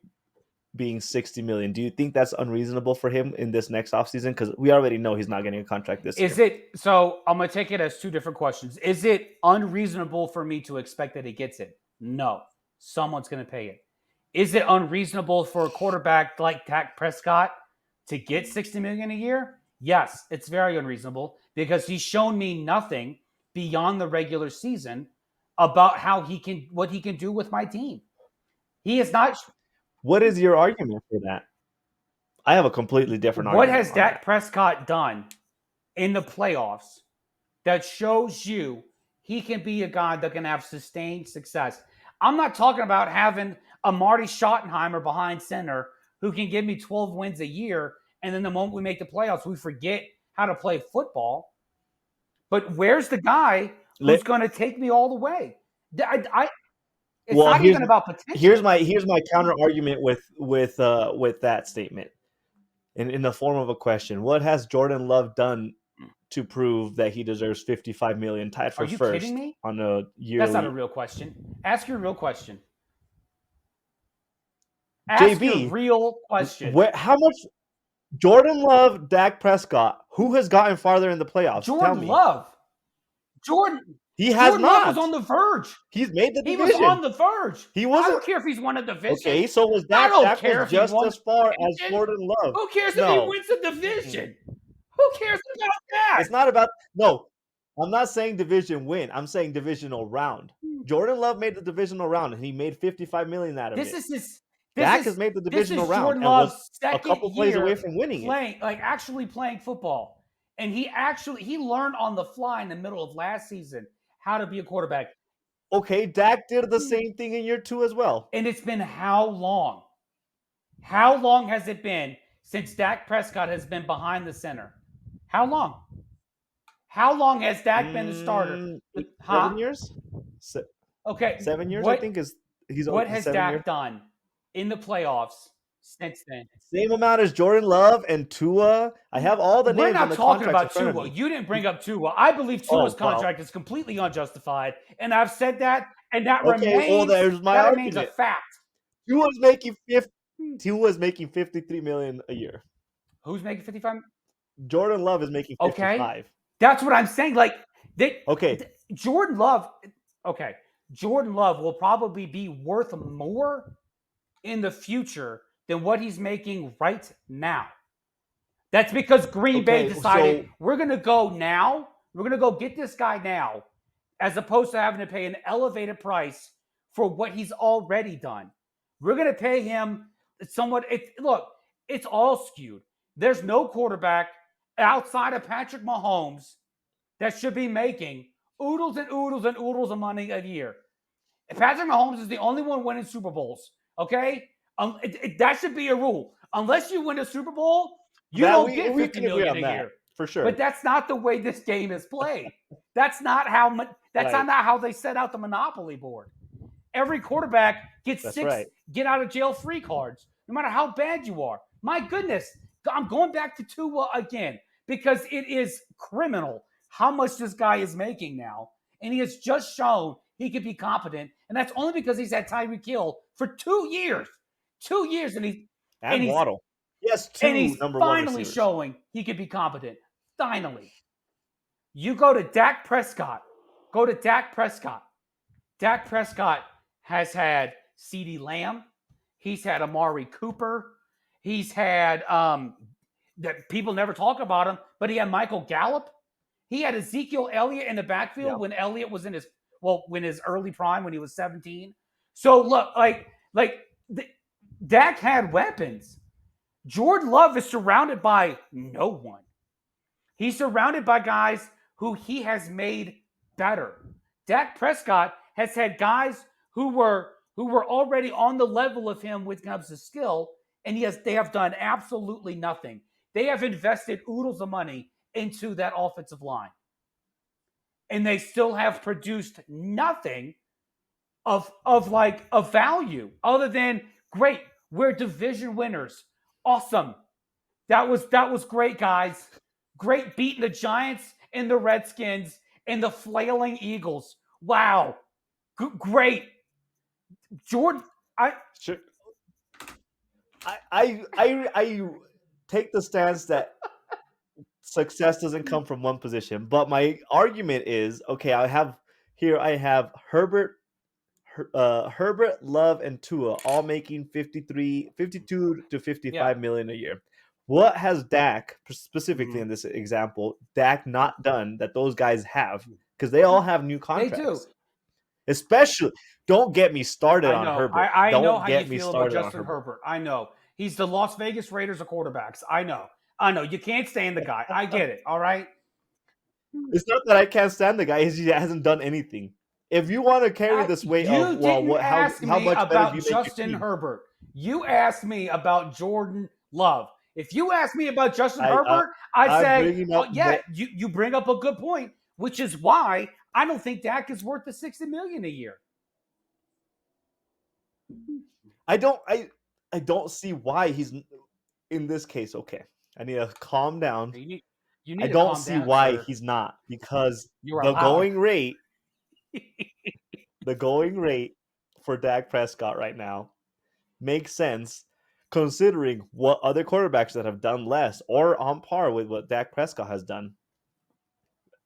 being 60 million. Do you think that's unreasonable for him in this next offseason? Because we already know he's not getting a contract this year. Is it so? I'm going to take it as two different questions. Is it unreasonable for me to expect that he gets it? No. Someone's going to pay it. Is it unreasonable for a quarterback like Dak Prescott to get 60 million a year? Yes, it's very unreasonable because he's shown me nothing beyond the regular season about what he can do with my team. He is not. What is your argument for that? I have a completely different What argument. has Dak Prescott done in the playoffs that shows you he can be a guy that can have sustained success? I'm not talking about having a Marty Schottenheimer behind center who can give me 12 wins a year, and then the moment we make the playoffs, we forget how to play football. But where's the guy who's going to take me all the way? It's not even about potential. Here's my counter argument with that statement, in the form of a question. What has Jordan Love done to prove that he deserves 55 million, tied for Are you first kidding me? on a yearly? That's not a real question. Ask your real question. Ask your real question. How much Jordan Love, Dak Prescott, who has gotten farther in the playoffs? Tell me. He has Jordan not. Love was on the verge. He's made the division. He was on the verge. He wasn't. I don't care if he's won a division. Okay, so was Dak? Dak was just as far as Jordan Love. Who cares if he wins the division? Who cares about that? It's not about no. I'm not saying division win. I'm saying divisional round. Jordan Love made the divisional round, and he made 55 million out of it. Dak has made the divisional round Jordan and was Love's a couple plays away from winning it. Actually playing football, and he learned on the fly in the middle of last season how to be a quarterback. Okay, Dak did the same thing in year 2 as well. And it's been how long? How long has it been since Dak Prescott has been behind the center? How long? How long has Dak been the starter? 7 years? Okay. 7 years, I think what has Dak done in the playoffs since then? Same amount as Jordan Love and Tua. I have all the names on the contracts. We're not talking about Tua. You didn't bring up Tua. I believe Tua's contract is completely unjustified, and I've said that, and that remains a fact. Tua's making 53 million a year. Who's making 55? Jordan Love is making Okay. 55. That's what I'm saying. Like, Okay. Jordan Love, okay. Jordan Love will probably be worth more in the future than what he's making right now. That's because Green Bay Okay. decided So we're going to go now. We're going to go get this guy now, as opposed to having to pay an elevated price for what he's already done. We're going to pay him somewhat. Look, it's all skewed. There's no quarterback outside of Patrick Mahomes that should be making oodles and oodles and oodles of money a year. And Patrick Mahomes is the only one winning Super Bowls. Okay, that should be a rule. Unless you win a Super Bowl, you that don't we get we 50 can agree million on a that year. for sure. But that's not the way this game is played. That's not how. That's Right. not how they set out the monopoly board. Every quarterback gets That's 6 right. get out of jail free cards, no matter how bad you are. My goodness, I'm going back to Tua again because it is criminal how much this guy is making now, and he has just shown he could be competent, and that's only because he's had Tyreek Hill for 2 years, 2 years, and And he's Waddle. Yes, and two he's number one finally receivers. showing he could be competent. Finally, you go to Dak Prescott. Go to Dak Prescott. Dak Prescott has had CeeDee Lamb. He's had Amari Cooper. He's had that people never talk about him, but he had Michael Gallup. He had Ezekiel Elliott in the backfield Yep. when Elliott was in his early prime when he was 17. So look, Dak had weapons. Jordan Love is surrounded by no one. He's surrounded by guys who he has made better. Dak Prescott has had guys who were already on the level of him when it comes to skill, and they have done absolutely nothing. They have invested oodles of money into that offensive line, and they still have produced nothing of value other than great. We're division winners. Awesome. That was great, guys. Great beating the Giants and the Redskins and the flailing Eagles. Wow. Great. Jordan, Sure. I take the stance that success doesn't come from one position, but my argument is okay. I have Herbert, Love, and Tua all making 52 to 55 million a year. What has Dak, specifically in this example, Dak not done that those guys have? Because they all have new contracts. They do. Especially, don't get me started I on know. Herbert. I know Don't how get you me feel about started on Justin Herbert. Herbert. I know. He's the Las Vegas Raiders of quarterbacks. I know. You can't stand the guy. I get it. All right. It's not that I can't stand the guy; he hasn't done anything. If you want to carry this weight of how much better do you make Justin your team? Herbert. You asked me about Jordan Love. If you asked me about Justin I'm Herbert, I'd say, bringing up you bring up a good point, which is why I don't think Dak is worth the $60 million a year. I don't see why he's in this case. Okay, I need to calm down. You need I to don't calm see down, why sir. he's not, because You're the allowed. going rate for Dak Prescott right now makes sense, considering what other quarterbacks that have done less or on par with what Dak Prescott has done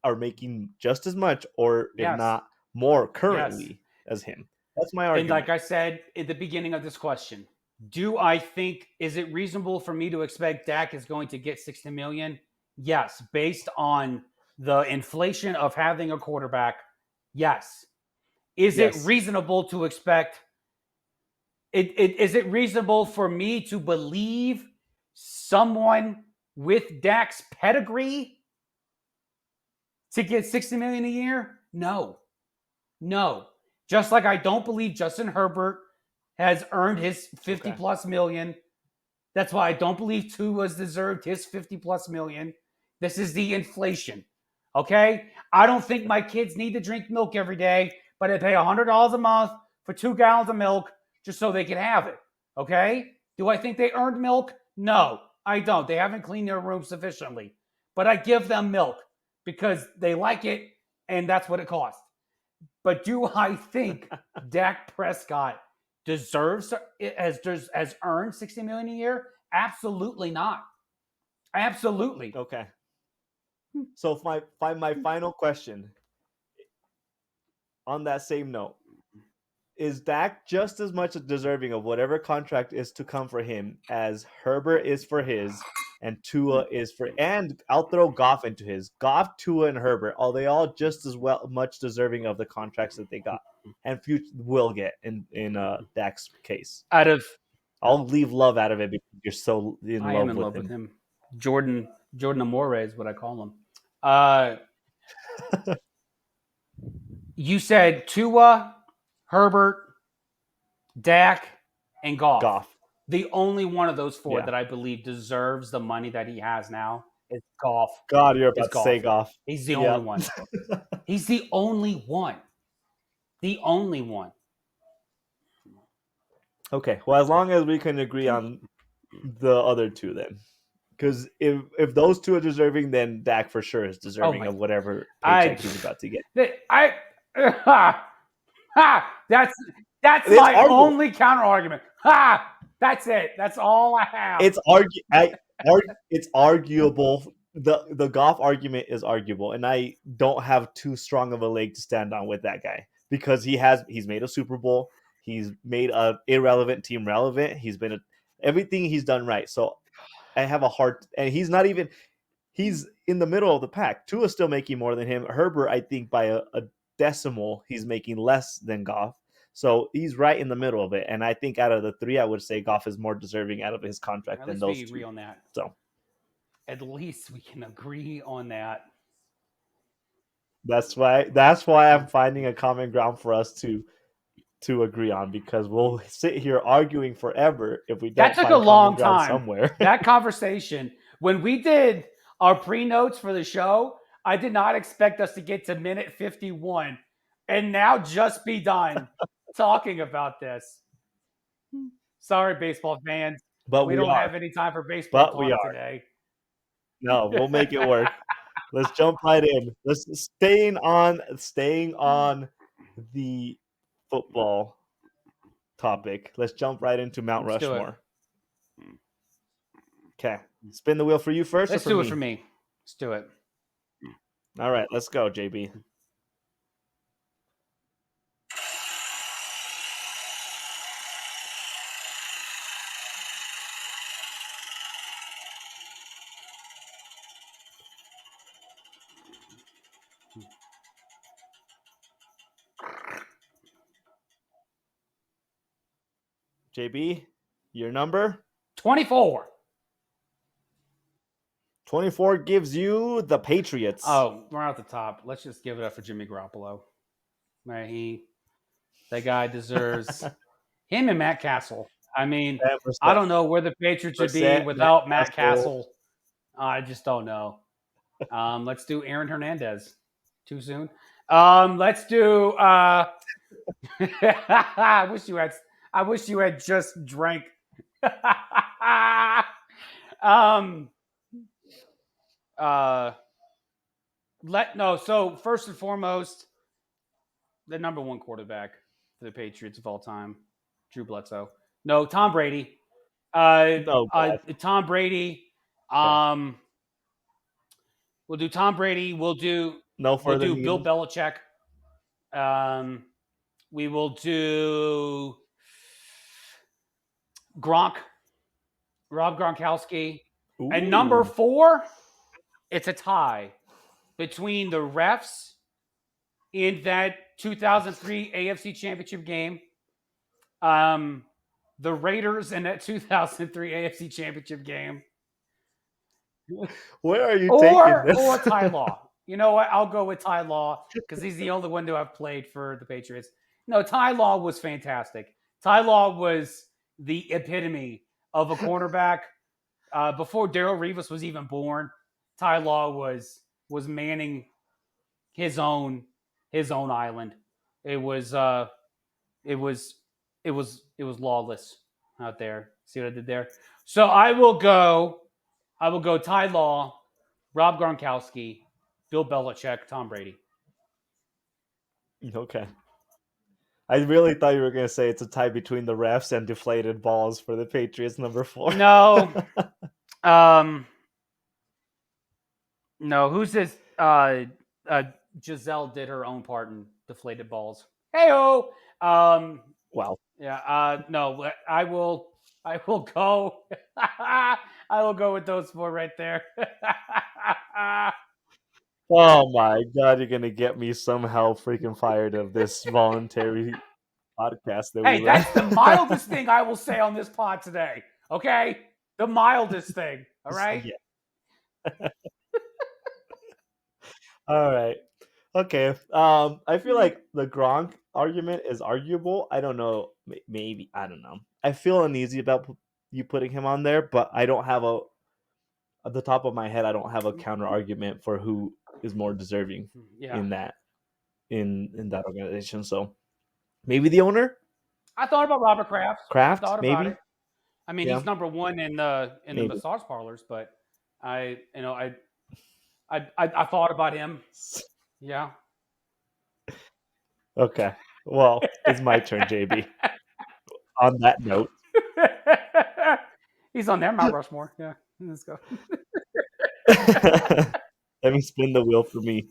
are making just as much, or if Yes. not more currently as him. That's my argument. And like I said at the beginning of this question, is it reasonable for me to expect Dak is going to get 60 million? Yes, based on the inflation of having a quarterback. Yes. Is it reasonable to expect is it reasonable for me to believe someone with Dak's pedigree to get 60 million a year? No. Just like I don't believe Justin Herbert has earned his 50 plus million. That's why I don't believe Tua's deserved his 50 plus million. This is the inflation. Okay? I don't think my kids need to drink milk every day, but I pay $100 a month for 2 gallons of milk just so they can have it. Okay? Do I think they earned milk? No, I don't. They haven't cleaned their room sufficiently. But I give them milk because they like it and that's what it costs. But do I think Dak Prescott has earned $60 million a year? Absolutely not. Absolutely. Okay. So my final question on that same note. Is Dak just as much deserving of whatever contract is to come for him as Herbert is for his, and Tua is for? And I'll throw Goff into his. Goff, Tua, and Herbert are they all just as much deserving of the contracts that they got and will get in Dak's case? Out of I'll leave Love out of it because you're so in I am love in with love with him. him. Jordan Amore is what I call him. You said Tua, Herbert, Dak, and Goff. Goff. The only one of those four Yeah. that I believe deserves the money that he has now is Goff. God, you're Is about to say Goff. He's the Yep. only one. He's the only one. The only one. Okay. Well, as long as we can agree on the other two, then, because if those two are deserving, then Dak for sure is deserving of whatever paycheck he's about to get. That's It's my arguable. only counter argument. That's it. That's all I have. It's it's arguable. The Goff argument is arguable, and I don't have too strong of a leg to stand on with that guy because he's made a Super Bowl. He's made a irrelevant team relevant. He's been everything he's done right. So I have a hard, and he's in the middle of the pack. Tua's still making more than him. Herbert, I think by a decimal, he's making less than Goff. So he's right in the middle of it. And I think out of the three, I would say Goff is more deserving out of his contract than those two. Agree on that. So at least we can agree on that. that's why I'm finding a common ground for us to agree on, because we'll sit here arguing forever if we don't. That took find a long common ground time. somewhere. That conversation, when we did our pre-notes for the show, I did not expect us to get to minute 51 and now just be done talking about this. Sorry, baseball fans. But we don't have any time for baseball talk today. No, we'll make it work. Let's jump right in. Let's staying on the football topic. Let's jump right into Mount Rushmore. Okay. Spin the wheel for you first. Let's do it for me. Let's do it. All right, let's go, JB. JB, your number? 24. 24 gives you the Patriots. Oh, we're out the top. Let's just give it up for Jimmy Garoppolo. Right, that guy deserves him and Matt Castle. I mean, 100%. I don't know where the Patriots would be without Matt Castle. I just don't know. Let's do Aaron Hernandez. Too soon. Let's do. I wish you had just drank. So first and foremost, the number one quarterback for the Patriots of all time, Drew Bledsoe. No, Tom Brady. Tom Brady. We'll do Tom Brady. We'll do Bill Belichick. We will do Gronk, Rob Gronkowski. Ooh. And number 4, it's a tie between the refs in that 2003 AFC Championship game, the Raiders in that 2003 AFC Championship game. Where are you taking this? Or Ty Law. You know what? I'll go with Ty Law because he's the only one to have played for the Patriots. No, Ty Law was fantastic. Ty Law was the epitome of a cornerback. Before Darrelle Revis was even born, Ty Law was manning his own island. It was lawless out there. See what I did there? So I will go Ty Law, Rob Gronkowski, Bill Belichick, Tom Brady. Okay. I really thought you were going to say it's a tie between the refs and deflated balls for the Patriots, number 4. No. No, who's this? Giselle did her own part in Deflated Balls. Heyo. Wow. Yeah. No, I will. I will go. I will go with those four right there. Oh my god, you're gonna get me somehow freaking fired of this voluntary podcast that we Hey, ran. that's the mildest thing I will say on this pod today. Okay, the mildest thing. All right. Yeah. All right. Okay. I feel like the Gronk argument is arguable. I don't know. Maybe I don't know. I feel uneasy about you putting him on there, but I don't have a at the top of my head. I don't have a counter argument for who is more deserving Yeah. in that in that organization. So maybe the owner, I thought about Robert Kraft. I Kraft. thought about Maybe. it. I mean, Yeah. he's number one in the Maybe. massage parlors, but I thought about him. Yeah. Okay. Well, it's my turn, JB. On that note, He's on there, Mount Rushmore. Yeah. Let's go. let me spin the wheel for me.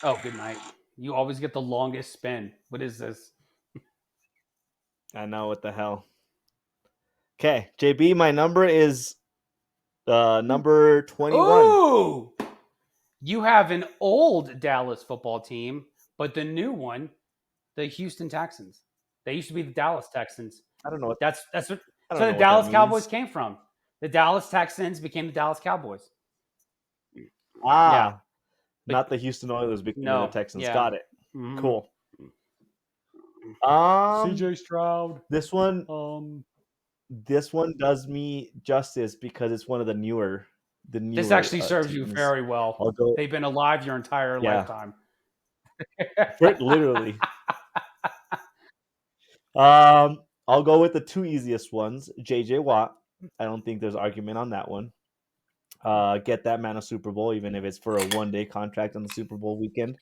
Oh, good night. You always get the longest spin. What is this? I know what the hell. Okay, JB, my number is number 21. Ooh! You have an old Dallas football team, but the new one, the Houston Texans. They used to be the Dallas Texans. I don't know what That's what. I So don't the know what that Dallas Cowboys means. came from. The Dallas Texans became the Dallas Cowboys. Yeah, Ah, but not the Houston Oilers becoming the no, Texans. yeah. Got it. Mhm. Cool. CJ Stroud. This one does me justice because it's one of the newer This actually serves you teams. very well. I'll go. They've been alive your entire Yeah, lifetime. literally. I'll go with the two easiest ones. JJ Watt. I don't think there's argument on that one. Get that man a Super Bowl, even if it's for a 1-day contract on the Super Bowl weekend.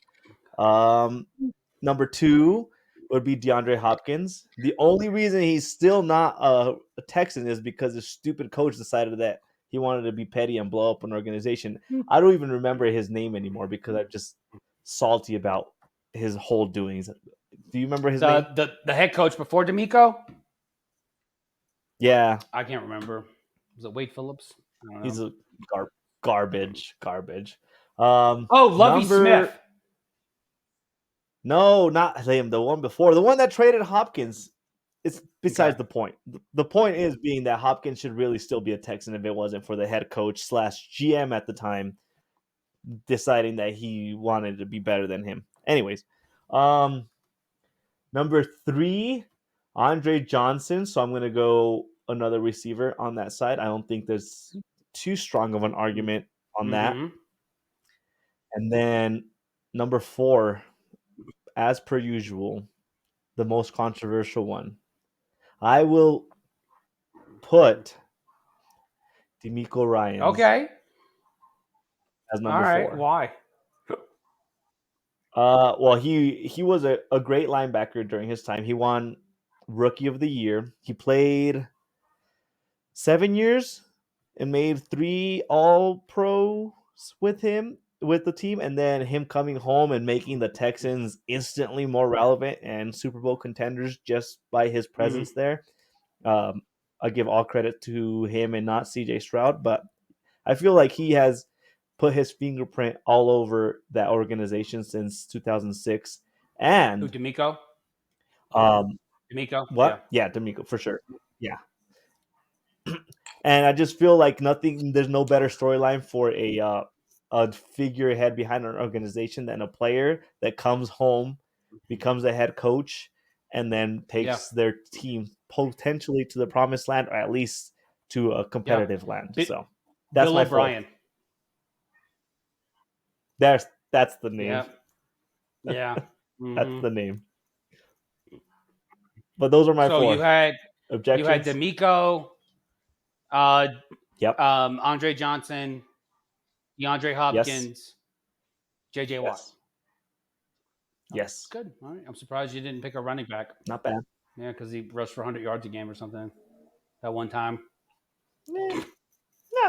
Number two would be DeAndre Hopkins. The only reason he's still not a Texan is because the stupid coach decided that he wanted to be petty and blow up an organization. I don't even remember his name anymore because I'm just salty about his whole doings. Do you remember his name? The head coach before D'Amico? Yeah, I can't remember. Was it Wade Phillips? I don't know. he's a garbage. Oh, Lovey Smith. No, not him. The one before, the one that traded Hopkins. It's besides the point. The point is being that Hopkins should really still be a Texan if it wasn't for the head coach / GM at the time deciding that he wanted to be better than him. Anyways, number 3, Andre Johnson. So I'm gonna go another receiver on that side. I don't think there's too strong of an argument on that. Mhm. And then number 4, as per usual, the most controversial one. I will put D'Amico Ryans Okay. as All number right. 4. Why? Well, he was a great linebacker during his time. He won Rookie of the Year. He played 7 years and made 3 All-Pros with the team, and then him coming home and making the Texans instantly more relevant and Super Bowl contenders just by his presence there. I give all credit to him and not CJ Stroud, but I feel like he has put his fingerprint all over that organization since 2006. Who, And D'Amico? D'Amico? Yeah. what? Yeah, D'Amico for sure. Yeah. And I just feel like there's no better storyline for a figurehead behind an organization than a player that comes home, becomes a head coach, and then takes their team potentially to the promised land, or at least to a competitive land. So that's Bill my O'Brien. That's the name. Yeah. Yeah. That's the name. But those are my So 4. you had You had Objections? D'Amico, uh, Yep. Andre Johnson, DeAndre Yes. Hopkins, J.J. Watt. Yes. Yes. Good. All right. I'm surprised you didn't pick a running back. Not bad. Yeah, because he rushed for 100 yards a game or something that one time.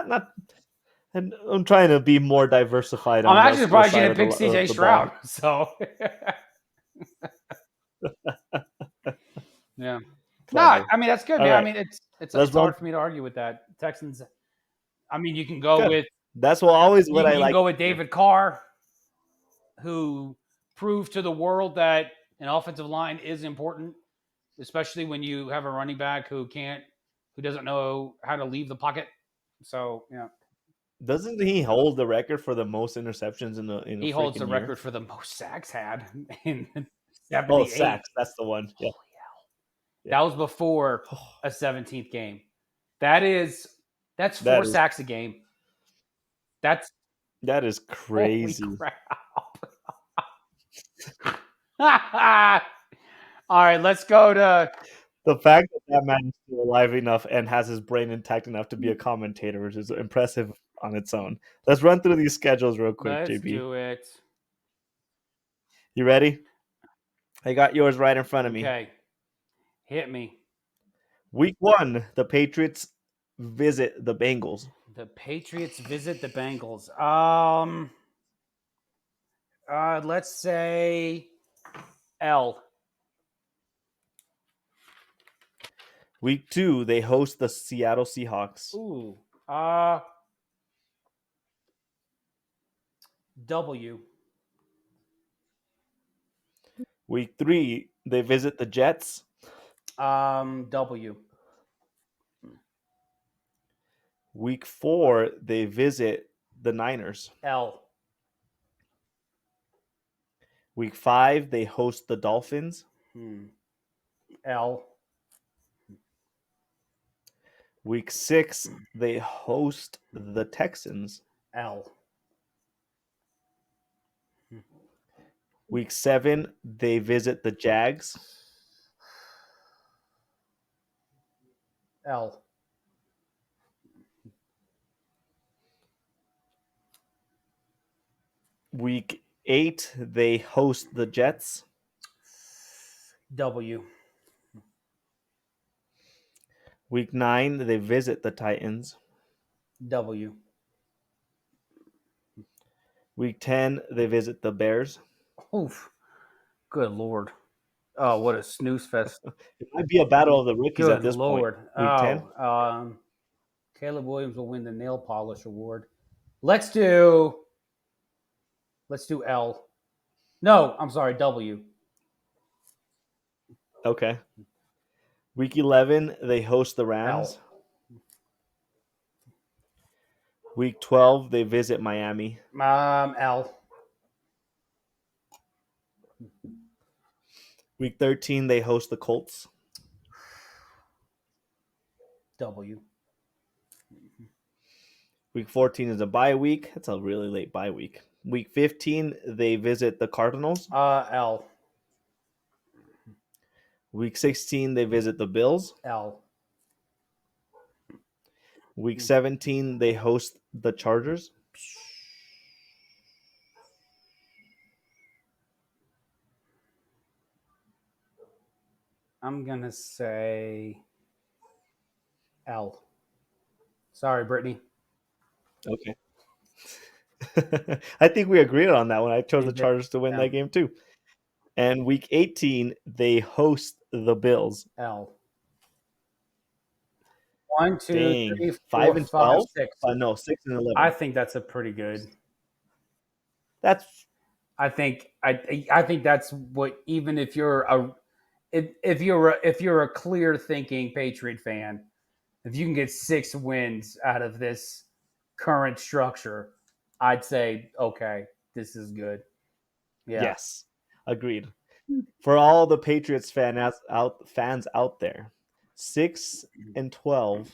Not. And I'm trying to be more diversified. I'm On actually the surprised you side didn't pick of C.J. the Stroud. ball. So, yeah. No, Clever. I mean that's good, All man. right. I mean it's Let's hard run. for me to argue with that. Texans. I mean, you can go Good. with That's always what I you can like. go with David Carr, who proved to the world that an offensive line is important, especially when you have a running back who doesn't know how to leave the pocket. So yeah, Doesn't he hold the record for the most interceptions in a he holds the freaking year? record for the most sacks had in Oh, 78. sacks. That's the one. Yeah. Holy hell. That was before a 17th game. That's That 4 is- sacks a game. That's That is crazy. holy crap. All right, let's go to The fact that that man is still alive enough and has his brain intact enough to be a commentator is impressive on its own. Let's run through these schedules real quick, let's JB. do it. You ready? I got yours right in front of me. Okay. Hit me. Week 1, the Patriots visit the Bengals. The Patriots visit the Bengals. Let's say L. Week 2, they host the Seattle Seahawks. Ooh. W. Week 3, they visit the Jets. W. Week 4, they visit the Niners. L. Week 5, they host the Dolphins. L. Week 6, they host the Texans. L. Week 7, they visit the Jags. L. Week 8, they host the Jets. W. Week 9, they visit the Titans. W. Week 10, they visit the Bears. Oof. Good Lord. Oh, what a snooze fest. It might be a battle of the rookies Good at this Lord. point. Week 10. Caleb Williams will win the nail polish award. Let's do L. No, I'm sorry, W. Okay. Week 11, they host the Rams. L. Week 12, they visit Miami. L. Week 13, they host the Colts. W. Week 14 is a bye week. That's a really late bye week. Week 15, they visit the Cardinals. L. Week 16, they visit the Bills. L. Week 17, they host the Chargers. I'm going to say L. Sorry, Brittany. Okay. I think we agreed on that one. I chose the did. Chargers to win Yeah. that game too. And week 18, they host the Bills. L. 1, 2, Dang. 3, 4, 5 and 5, 12? 6. No, 6 and 11. I think that's a pretty good. That's I think that's what, even if you're a clear thinking Patriot fan, if you can get 6 wins out of this current structure, I'd say okay, this is good. Yeah. Yes, agreed. For all the Patriots fans out there, 6 and 12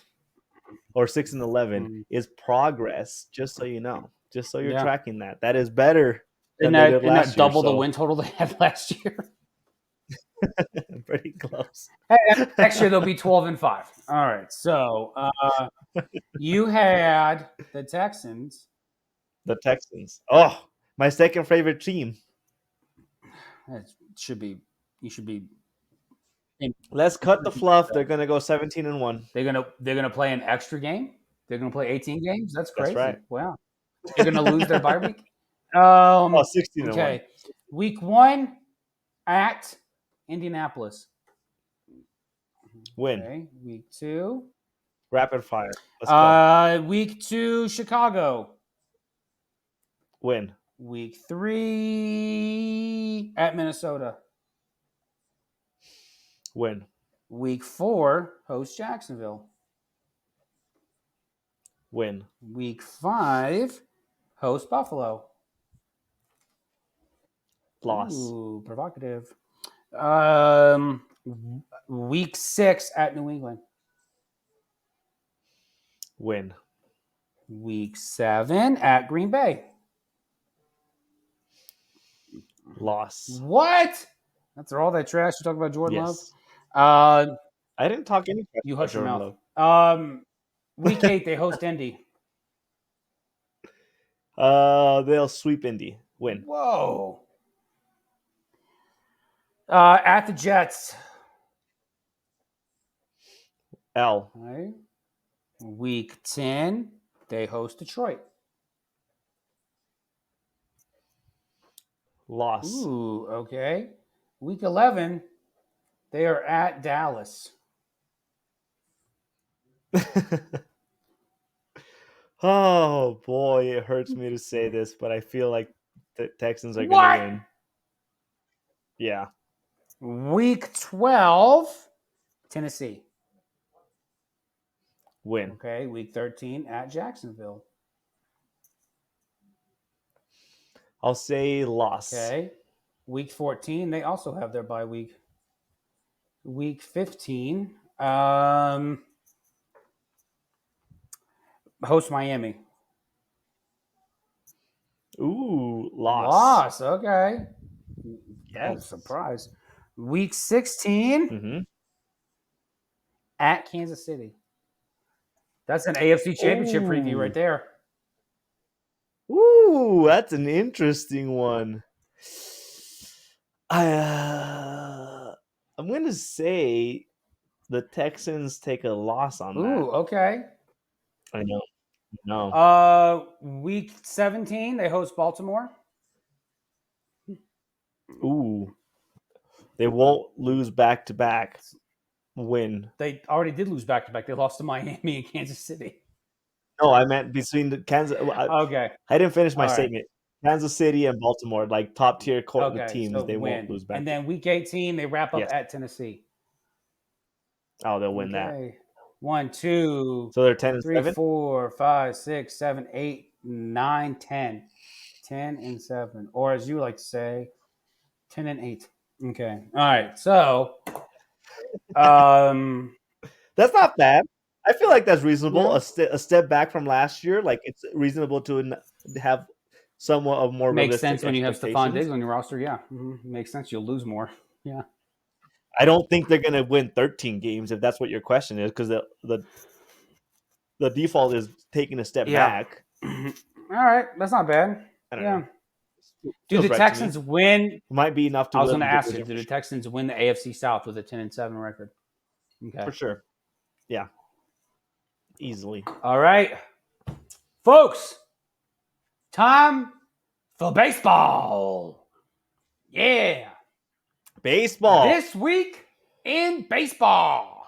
or 6 and 11 is progress. Just so you know, just so you're Yeah. tracking that. That is better than Isn't they did last that double year. the win total they had last year? Pretty close. Hey, next year they'll be 12-5. All right. So you had the Texans. The Texans. Oh, my second favorite team. That should be. You should be. Let's cut the fluff. They're gonna go 17-1. They're gonna play an extra game. They're gonna play 18 games. That's That's crazy. right. Wow. They're gonna lose their bye week. Oh, 16-1. Okay. Week 1 at Indianapolis. Win. Okay. Week 2. Rapid fire. Let's go. Week 2 Chicago. Win. Week 3 at Minnesota. Win. Week 4 host Jacksonville. Win. Week 5 host Buffalo. Loss. Ooh, provocative. Week 6 at New England. Win. Week 7 at Green Bay. Loss. What? After all that trash you talk about Jordan Yes. Love. I didn't talk any trash You about hush your Jordan mouth. Love. Week 8 they host Indy. They'll sweep Indy. Win. Whoa. At the Jets. L. All right. Week 10 they host Detroit. Loss. Ooh, okay. Week 11 they are at Dallas. Oh boy, it hurts me to say this, but I feel like the Texans are What? gonna win. Yeah. Week 12 Tennessee. Win. Okay. Week 13 at Jacksonville. I'll say loss. Okay. Week 14 they also have their bye week. Week 15 host Miami. Ooh, loss. Loss. Okay. Oh, Yes. surprise. Week 16 Mm-hmm. at Kansas City. That's an AFC Championship preview right there. Ooh, that's an interesting one. I'm going to say the Texans take a loss on that. Ooh, okay. I know. No. Week 17 they host Baltimore. Ooh. They won't lose back to back. Win. They already did lose back to back. They lost to Miami and Kansas City. No, I meant between the Kansas. Okay. I didn't finish my All right. statement. Kansas City and Baltimore, like top tier Okay. teams, So they win. won't lose back. And then week 18 they wrap up Yes. at Tennessee. Oh, they'll win that. Okay. 1, 2, So they're 10 3, and 7. 4, 5, 6, 7, 8, 9, 10. 10 and 7. Or as you like to say, 10 and 8. Okay. All right. So That's not bad. I feel like that's reasonable. Yeah. A step back from last year, like it's reasonable to have somewhat of more makes realistic sense when you have Stephon expectations. Diggs on your roster. Yeah. Makes sense. You'll lose more. Yeah. I don't think they're going to win 13 games if that's what your question is, because the default is taking a step back. All right. That's not bad. I don't Yeah. know. Do Feels the right to me. Texans win? Might be enough to I was win going to the ask you, division do the for sure. Texans win the AFC South with a 10-7 record? Okay. For sure. Yeah. Easily. All right. Folks, time for baseball. Yeah. Baseball. This week in baseball.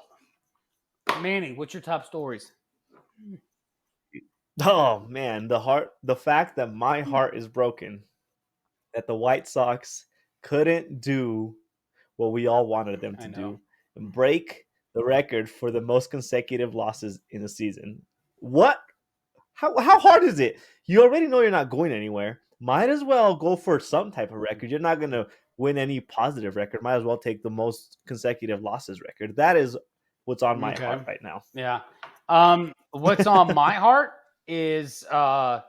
Manny, what's your top stories? Oh man, the fact that my heart is broken that the White Sox couldn't do what we all wanted them I to know. do and break the record for the most consecutive losses in a season. What? How hard is it? You already know you're not going anywhere. Might as well go for some type of record. You're not going to win any positive record. Might as well take the most consecutive losses record. That is what's on my Okay. heart right now. Yeah. What's on my heart is the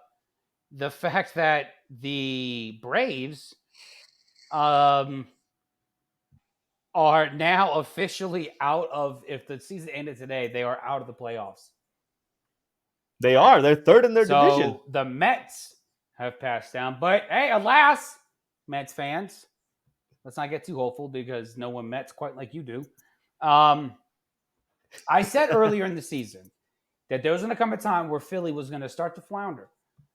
fact that the Braves are now officially out of. If the season ended today, they are out of the playoffs. They are. They're third in their division. So the Mets have passed down. But hey, alas, Mets fans, let's not get too hopeful because no one Mets quite like you do. I said earlier in the season that there was going to come a time where Philly was going to start to flounder.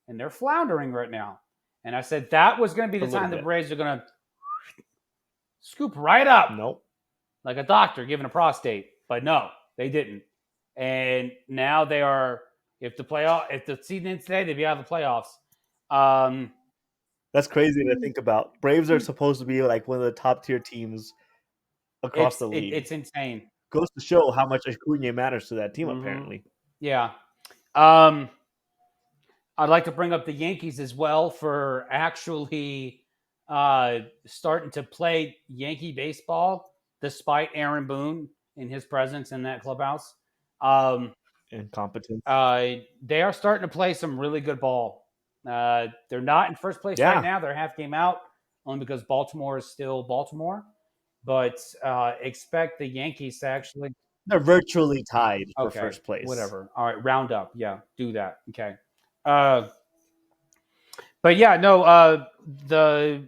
And they're floundering right now. And I said that was going to be the time the Braves are going to scoop right up. Nope. Like a doctor giving a prostate. But no, they didn't. And now they are, if the season ends today, they'd be out of the playoffs. That's crazy to think about. Braves are supposed to be like one of the top tier teams across the league. It's insane. Goes to show how much Acuna matters to that team, apparently. Yeah. I'd like to bring up the Yankees as well for actually starting to play Yankee baseball despite Aaron Boone and his presence in that clubhouse. Incompetence. They are starting to play some really good ball. They're not in first place right now. They're half game out only because Baltimore is still Baltimore. But expect the Yankees to actually... They're virtually tied for first place. Whatever. All right, round up. Yeah, do that. Okay. But yeah, no. The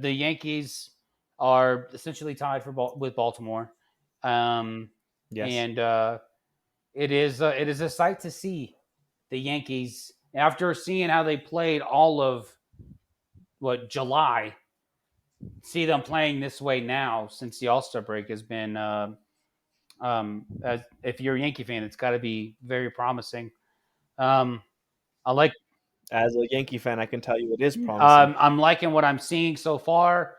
Yankees are essentially tied with Baltimore. Yes. And it is a sight to see the Yankees after seeing how they played all of July. See them playing this way now since the All-Star break has been. If you're a Yankee fan, it's got to be very promising. I like. As a Yankee fan, I can tell you it is promising. I'm liking what I'm seeing so far.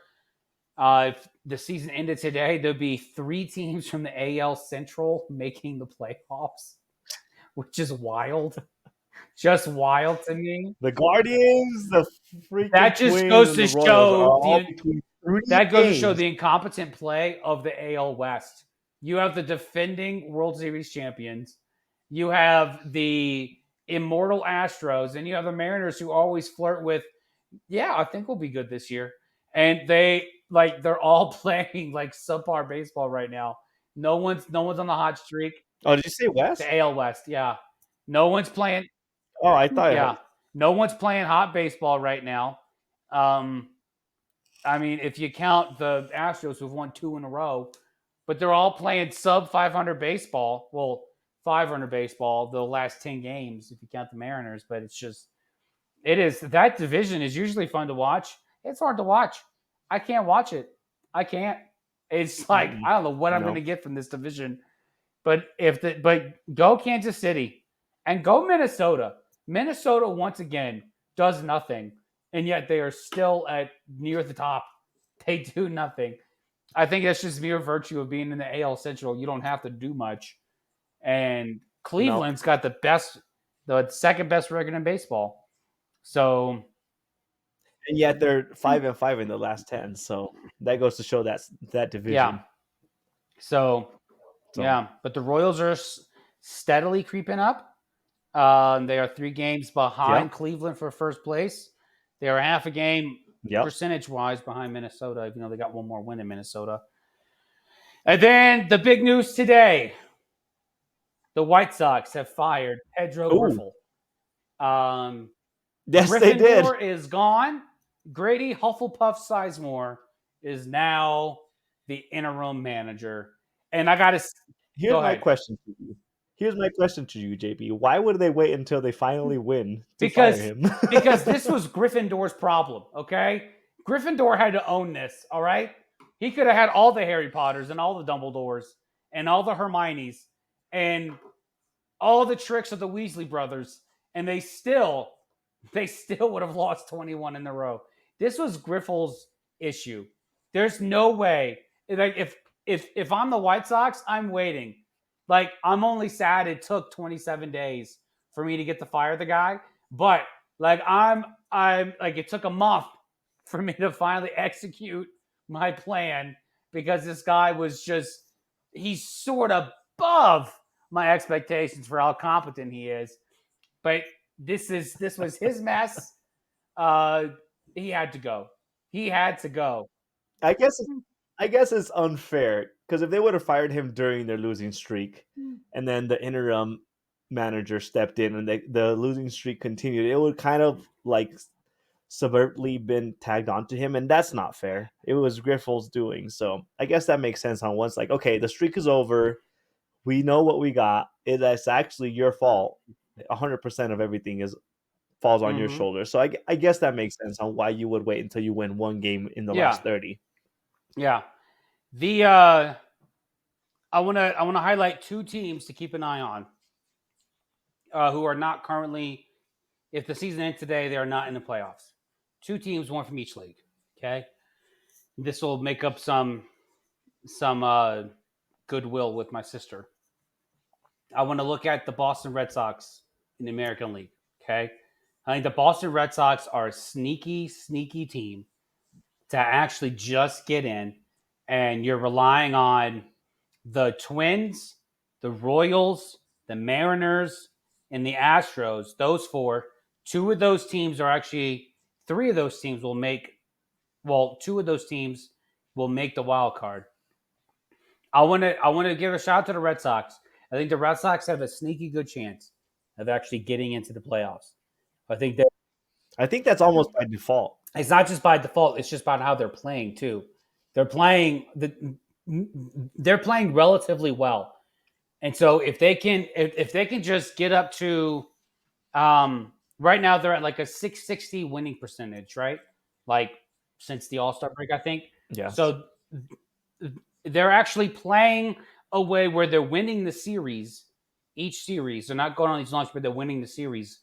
If the season ended today, there'd be 3 teams from the AL Central making the playoffs, which is wild. Just wild to me. The Guardians, the freaking that just Twins, goes to show the incompetent play of the AL West. You have the defending World Series champions. You have the immortal Astros, and you have the Mariners who always flirt with, yeah, I think we'll be good this year. And they're all playing like subpar baseball right now. No one's on the hot streak. Oh, did you say West? The AL West, yeah. No one's playing. Oh, I thought. Yeah, no one's playing hot baseball right now. I mean, if you count the Astros who've won 2 in a row, but they're all playing sub 500 baseball. Well, 500 baseball the last 10 games if you count the Mariners. But that division is usually fun to watch. It's hard to watch. I can't watch it. I can't. It's like I don't know what I'm going to get from this division. But go Kansas City and go Minnesota. Minnesota once again does nothing, and yet they are still near the top. They do nothing. I think that's just mere virtue of being in the AL Central. You don't have to do much. And Cleveland's got the second best record in baseball. So, and yet they're 5-5 in the last 10. So that goes to show that division. Yeah. So yeah, but the Royals are steadily creeping up. They are 3 games behind Cleveland for first place. They are half a game percentage-wise behind Minnesota, even though they got one more win in Minnesota. And then the big news today. The White Sox have fired Pedro Griffel. Yes, they did. Gryffindor is gone. Grady Hufflepuff Sizemore is now the interim manager. And I got to... Here's my question to you, JB. Why would they wait until they finally win to fire him? Because this was Gryffindor's problem, okay? Gryffindor had to own this, all right? He could have had all the Harry Potters and all the Dumbledores and all the Hermiones and all the tricks of the Weasley brothers, and they still would have lost 21 in a row. This was Griffel's issue. There's no way. Like if I'm the White Sox, I'm waiting. Like, I'm only sad it took 27 days for me to get to fire the guy, but like I'm like it took a month for me to finally execute my plan because this guy was he's sort of above my expectations for how competent he is. But this was his mess. He had to go. I guess I guess it's unfair because if they would have fired him during their losing streak, and then the interim manager stepped in and the losing streak continued, it would kind of like subvertly been tagged onto him, and that's not fair. It was Griffel's doing, so I guess that makes sense on once. Like, okay, the streak is over. We know what we got. It's actually your fault. 100% of everything is falls on your Mhm. shoulders. So I guess that makes sense on why you would wait until you win one game in the Yeah. last 30. Yeah. The I want to highlight two teams to keep an eye on who are not currently. If the season ends today, they are not in the playoffs. Two teams, one from each league. Okay, this will make up some goodwill with my sister. I want to look at the Boston Red Sox in the American League. Okay, I think the Boston Red Sox are a sneaky team to actually just get in, and you're relying on the Twins, the Royals, the Mariners, and the Astros. Those four. Two of those teams are actually. Three of those teams will make. Well, two of those teams will make the wild card. I want to give a shout out to the Red Sox. I think the Red Sox have a sneaky good chance of actually getting into the playoffs. I think that I think that's almost by default. it's not just by default; it's just about how they're playing too. They're playing they're playing relatively well, and so if they can just get up to right now they're at like a 660 winning percentage, right? Like since the All Star break, I think. Yes. So they're actually playing a way where they're winning the series, each series. They're not going on these launches, but they're winning the series.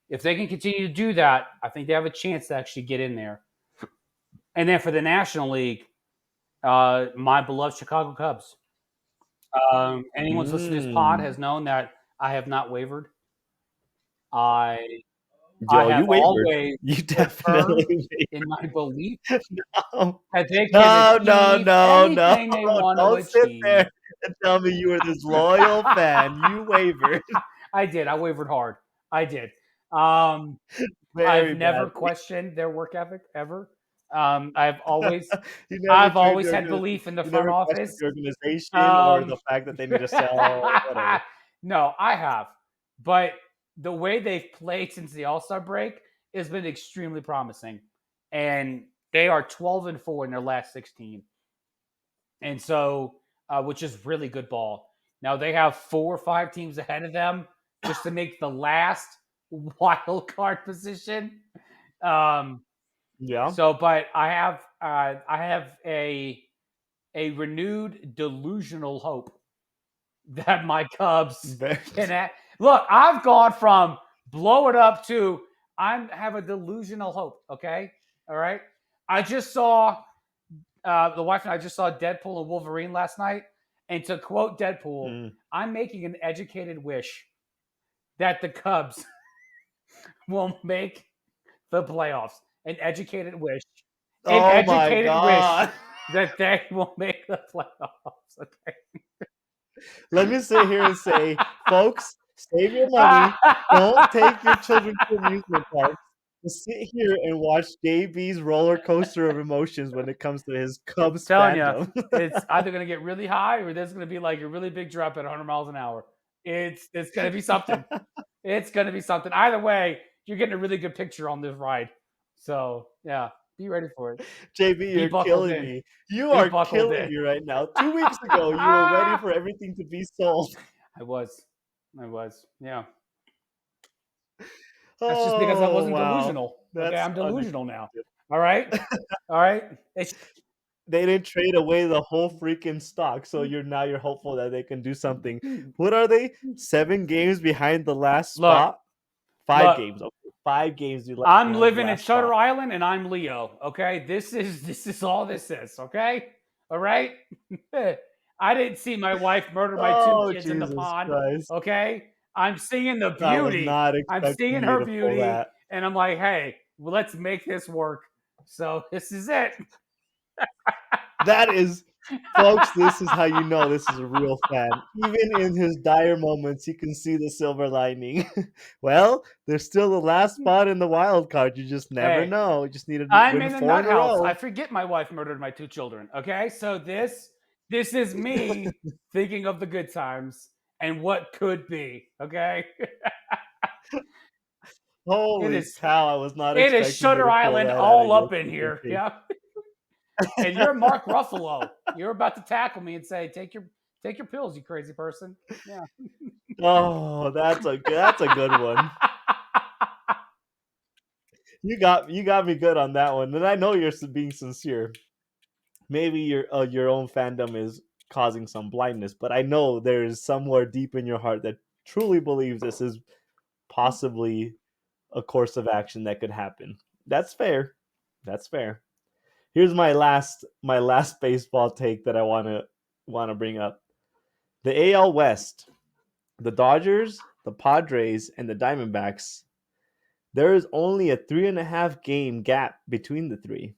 If they can continue to do that, I think they have a chance to actually get in there. And then for the National League, my beloved Chicago Cubs. Anyone's listening to this pod has known that I have not wavered. I Yo, you have wavered. always You firm definitely wavered. in my belief No, that they no, can no, achieve no, anything they want to Don't sit achieve. there and tell me you were this loyal fan. You wavered. I did. I wavered hard. I did. I've Very never badly. questioned their work ethic ever. I've always You never I've turned always your had organi- belief in the you front never questioned office. the organization or the Um, fact that they need to sell whatever. no, I have. But the way they've played since the All-Star break has been extremely promising. And they are 12-4 in their last 16. And so, which is really good ball. Now they have 4 or 5 teams ahead of them just to make the last wild card position. Yeah. So, but I have a renewed delusional hope that my Cubs can look. I've gone from blow it up to I have a delusional hope. Okay, all right. I just saw the wife and I just saw Deadpool and Wolverine last night, and to quote Deadpool, I'm making an educated wish that the Cubs will make the playoffs. An educated wish. An Oh my educated God. wish that they will make the playoffs. Okay. Let me sit here and say, folks, save your money. Don't take your children to amusement parks. Just sit here and watch JB's roller coaster of emotions when it comes to his Cubs Telling you, fandom. it's either going to get really high or there's going to be like a really big drop at 100 miles an hour. It's going to be something. It's going to be something. Either way, you're getting a really good picture on this ride. So yeah, be ready for it. JB, you're buckled killing in. me. You Be are buckled killing in. me right now. 2 weeks ago, you were ready for everything to be sold. I was. Yeah. That's just because I wasn't delusional. Okay, I'm delusional now. All right. They didn't trade away the whole freaking stock, so you're hopeful that they can do something. What are they? 7 games behind the last spot? 5 games. Okay, 5 games. I'm living in Shutter Island, and I'm Leo. Okay, this is all this is. Okay, all right. I didn't see my wife murder my 2 kids in the pond. Christ. Okay, I'm seeing the I was beauty. not I'm expecting seeing you her to pull beauty, that. and I'm like, hey, well, let's make this work. So this is it. That is Folks, this is how you know this is a real fan. Even in his dire moments, you can see the silver lining. Well, there's still the last spot in the wild card. You just never Hey, know. You just need to I'm win in a four nut in a house. I row. forget my wife murdered my 2 children. Okay, so this is me thinking of the good times and what could be. Okay, it Holy is cow! I was not it is expecting you Shutter to pull Island that out of all your up in freaking here. face. Yeah, and you're Mark Ruffalo. You're about to tackle me and say, take your pills, you crazy person." Yeah. Oh, that's a good one. You got me good on that one, and I know you're being sincere. Maybe your own fandom is causing some blindness, but I know there is somewhere deep in your heart that truly believes this is possibly a course of action that could happen. That's fair. That's fair. Here's my last baseball take that I wanna bring up. The AL West, the Dodgers, the Padres, and the Diamondbacks. There is only a 3.5 game gap between the three.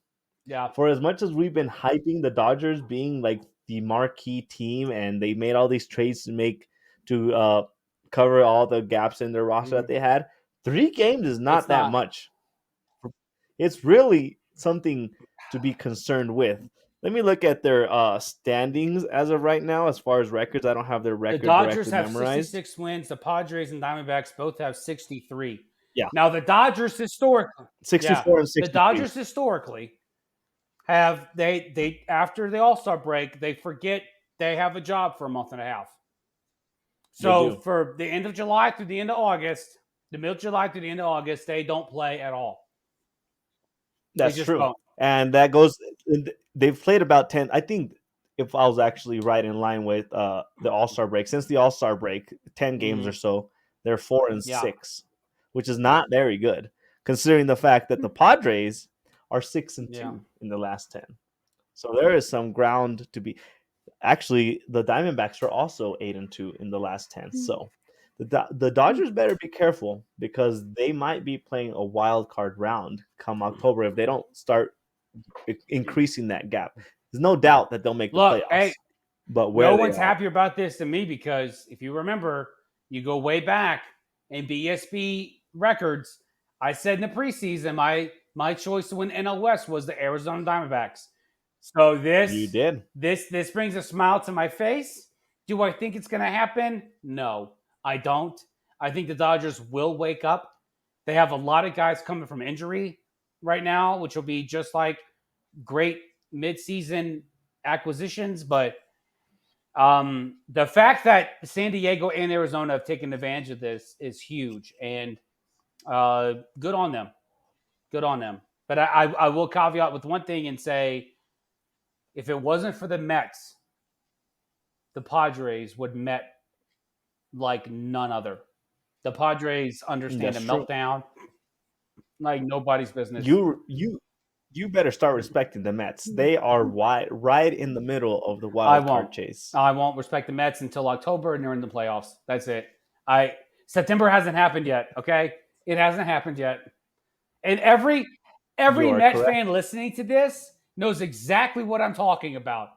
Yeah. For as much as we've been hyping the Dodgers being like the marquee team, and they made all these trades to cover all the gaps in their roster that Mhm. they had, 3 games is It's not that not. much. It's really something to be concerned with. Let me look at their standings as of right now. As far as records, I don't have their The record Dodgers directly have memorized. 66 wins. The Padres and Diamondbacks both have 63. Yeah, Now the Dodgers historically, yeah, 64 and the 63. Dodgers historically have they after the All-Star break, they forget they have a job for a month and a half. They So do. for the end of July through the end of August, the middle of July through the end of August, they don't play at all. They That's just true. don't. And that goes they've played about 10. I think if I was actually right in line with the All-Star break, since the All-Star break, 10 games or Mhm. so, they're 4 and Yeah. 6, which is not very good considering the fact that the Padres are 6 and Yeah. 2 in the last 10. So there is some ground to be. Actually, the Diamondbacks are also 8 and 2 in the last 10. So the Dodgers better be careful because they might be playing a wild card round come October if they don't start increasing that gap. There's no doubt that they'll make the Look, hey, playoffs, but no where they one's are, happier about this than me because if you remember, you go way back in BSB records, I said in the preseason my choice to win NL West was the Arizona Diamondbacks. So you did. this brings a smile to my face. Do I think it's going to happen? No, I don't. I think the Dodgers will wake up. They have a lot of guys coming from injury right now, which will be just like great midseason acquisitions, but the fact that San Diego and Arizona have taken advantage of this is huge, and good on them. Good on them. But I will caveat with one thing and say, if it wasn't for the Mets, the Padres would met like none other. The Padres understand a That's true. meltdown like nobody's business. You better start respecting the Mets. They are right in the middle of the I wild won't. card chase. I won't respect the Mets until October and they're in the playoffs. That's it. I September hasn't happened yet. Okay, it hasn't happened yet. And You every are Met correct. fan listening to this knows exactly what I'm talking about.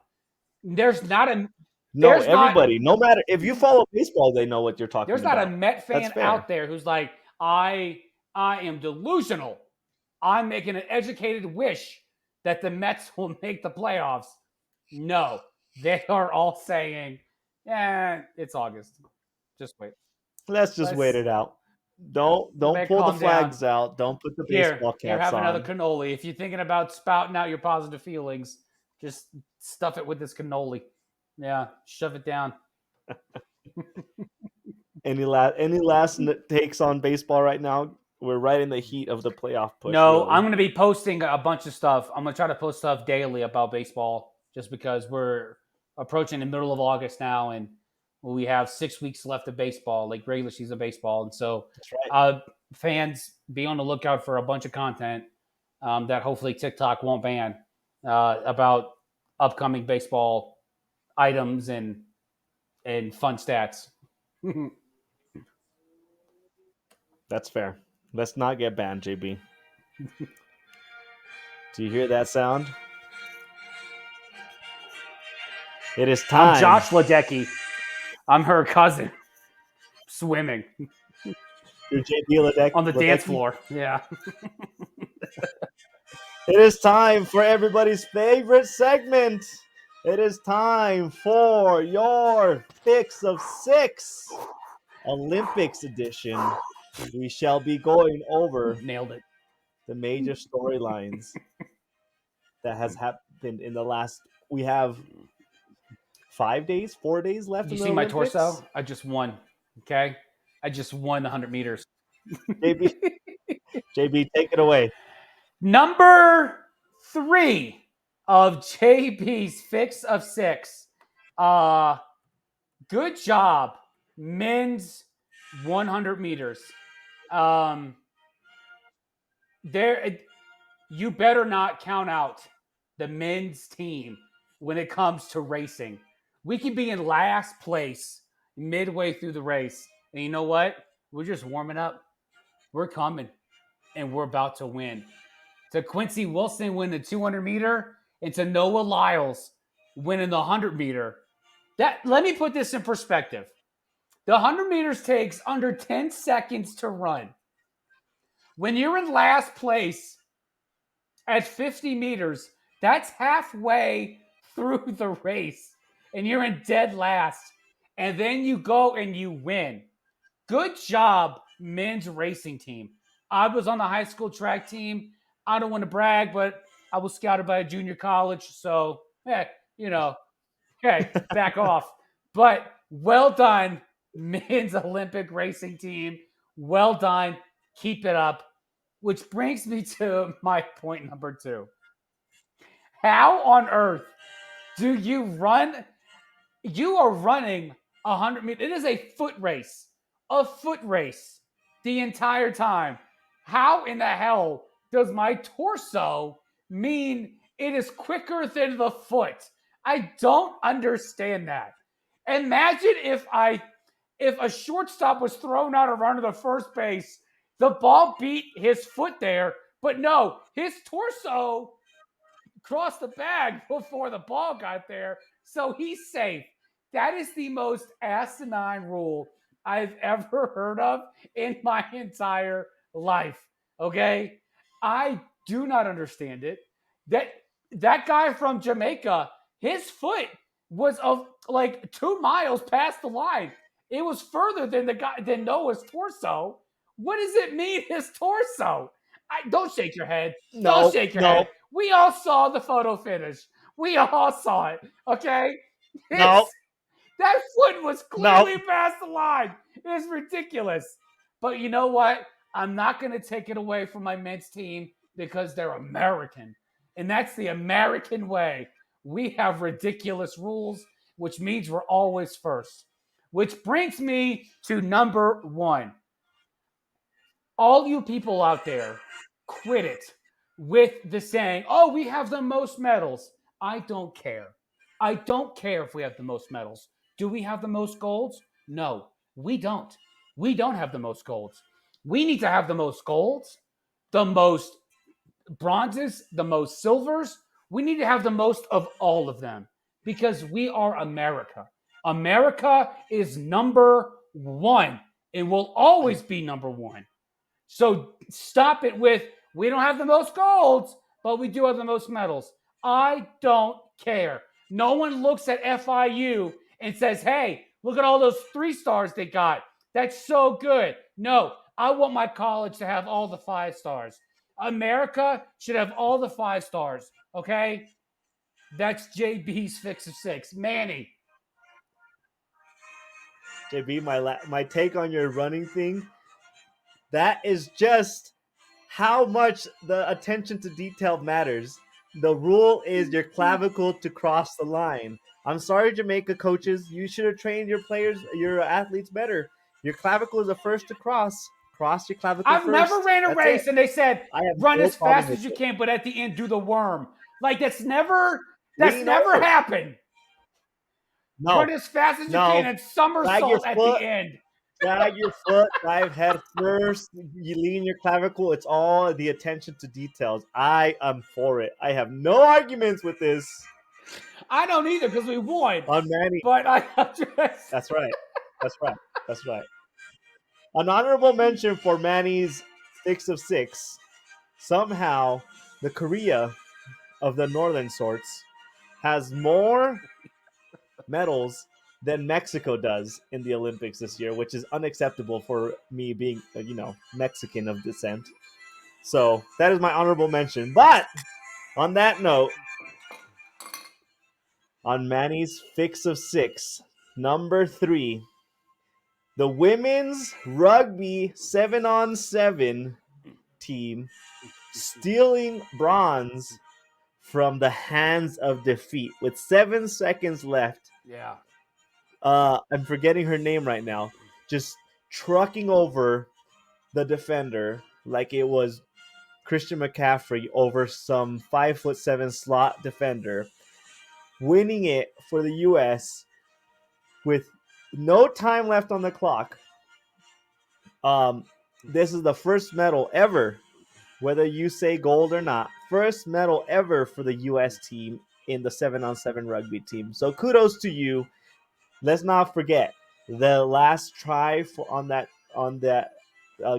There's not a No, there's not everybody, no matter if you follow baseball, they know what you're talking there's not a about. Met That's fan out fair. there who's like, I am delusional. I'm making an educated wish that the Mets will make the playoffs. No, they are all saying, "Yeah, it's August. Just wait. Let's just wait Let's it out. Don't man, pull the calm down. flags out. Don't put the Here, baseball here, caps have another on. cannoli. If you're thinking about spouting out your positive feelings, just stuff it with this cannoli. Yeah, shove it down. Any last takes on baseball right now? We're right in the heat of the playoff push, No, I'm really. going to be posting a bunch of stuff. I'm going to try to post stuff daily about baseball just because we're approaching the middle of August now and we have 6 weeks left of baseball, like regular season baseball. And so, That's right. fans, be on the lookout for a bunch of content that hopefully TikTok won't ban about upcoming baseball items and fun stats. That's fair. Let's not get banned, JB. Do you hear that sound? It is time. I'm Josh Ledecky. I'm her cousin. Swimming You're JB Ledecky. on the dance floor. Yeah. It is time for everybody's favorite segment. It is time for your Fix of Six Olympics edition. We shall be going over Nailed it. the major storylines that has happened in the last. We have 4 days left You in the see my Olympics. torso? I just won. Okay. I just won the 100 meters. JB, take it away. Number 3 of JB's Fix of Six. Good job, men's 100 meters. There, you better not count out the men's team when it comes to racing. We could be in last place midway through the race, and you know what? We're just warming up. We're coming, and we're about to win. To Quincy Wilson win the 200 meter, and to Noah Lyles winning the 100 meter. Let me put this in perspective. The 100 meters takes under 10 seconds to run. When you're in last place at 50 meters, that's halfway through the race, and you're in dead last. And then you go and you win. Good job, men's racing team. I was on the high school track team. I don't want to brag, but I was scouted by a junior college. So, hey, back off. But well done, men's Olympic racing team. Well done. Keep it up. Which brings me to my point number 2. How on earth do you run? You are running 100 meters. It is a foot race. A foot race the entire time. How in the hell does my torso mean it is quicker than the foot? I don't understand that. Imagine if a shortstop was thrown out of runner to first base, the ball beat his foot there, but no, his torso crossed the bag before the ball got there, so he's safe. That is the most asinine rule I've ever heard of in my entire life. Okay? I do not understand it. That guy from Jamaica, his foot was of like 2 miles past the line. It was further than Noah's torso. What does it mean, his torso? Don't shake your head. Don't shake your head. We all saw the photo finish. We all saw it. Okay? That foot was clearly past the line. It's ridiculous. But you know what? I'm not going to take it away from my men's team because they're American. And that's the American way. We have ridiculous rules, which means we're always first. Which brings me to number 1. All you people out there, quit it with the saying, oh, we have the most medals. I don't care. I don't care if we have the most medals. Do we have the most golds? No, we don't. We don't have the most golds. We need to have the most golds, the most bronzes, the most silvers. We need to have the most of all of them because we are America. America is number 1 and will always be number 1. So stop it with, we don't have the most golds, but we do have the most medals. I don't care. No one looks at FIU and says, hey, look at all those 3 stars they got. That's so good. No, I want my college to have all the 5 stars. America should have all the 5 stars, okay? That's JB's Fix of Six. Manny. JB, my take on your running thing, that is just how much the attention to detail matters. The rule is your clavicle to cross the line. I'm sorry, Jamaica coaches. You should have trained your athletes better. Your clavicle is the first to cross. Cross your clavicle I've first. never ran a race and they said, run as fast as you it. can, but at the end, do the worm. Like, that's never happened. No. Run as fast as you can and somersault at the end. Drag your foot, dive head first, you lean your clavicle. It's all the attention to details. I am for it. I have no arguments with this. I don't either because we won. On Manny. But That's right. That's right. That's right. An honorable mention for Manny's 6 of 6. Somehow, the Korea of the northern sorts has more medals than Mexico does in the Olympics this year, which is unacceptable for me being, Mexican of descent. So that is my honorable mention. But on that note, on Manny's fix of 6, number 3, the women's rugby 7-on-7 team stealing bronze from the hands of defeat with 7 seconds left. Yeah. I'm forgetting her name right now. Just trucking over the defender like it was Christian McCaffrey over some 5'7" slot defender, winning it for the U.S. with no time left on the clock. This is the first medal ever, whether you say gold or not, first medal ever for the U.S. team in the 7-on-7 rugby team. So kudos to you. Let's not forget the last try on that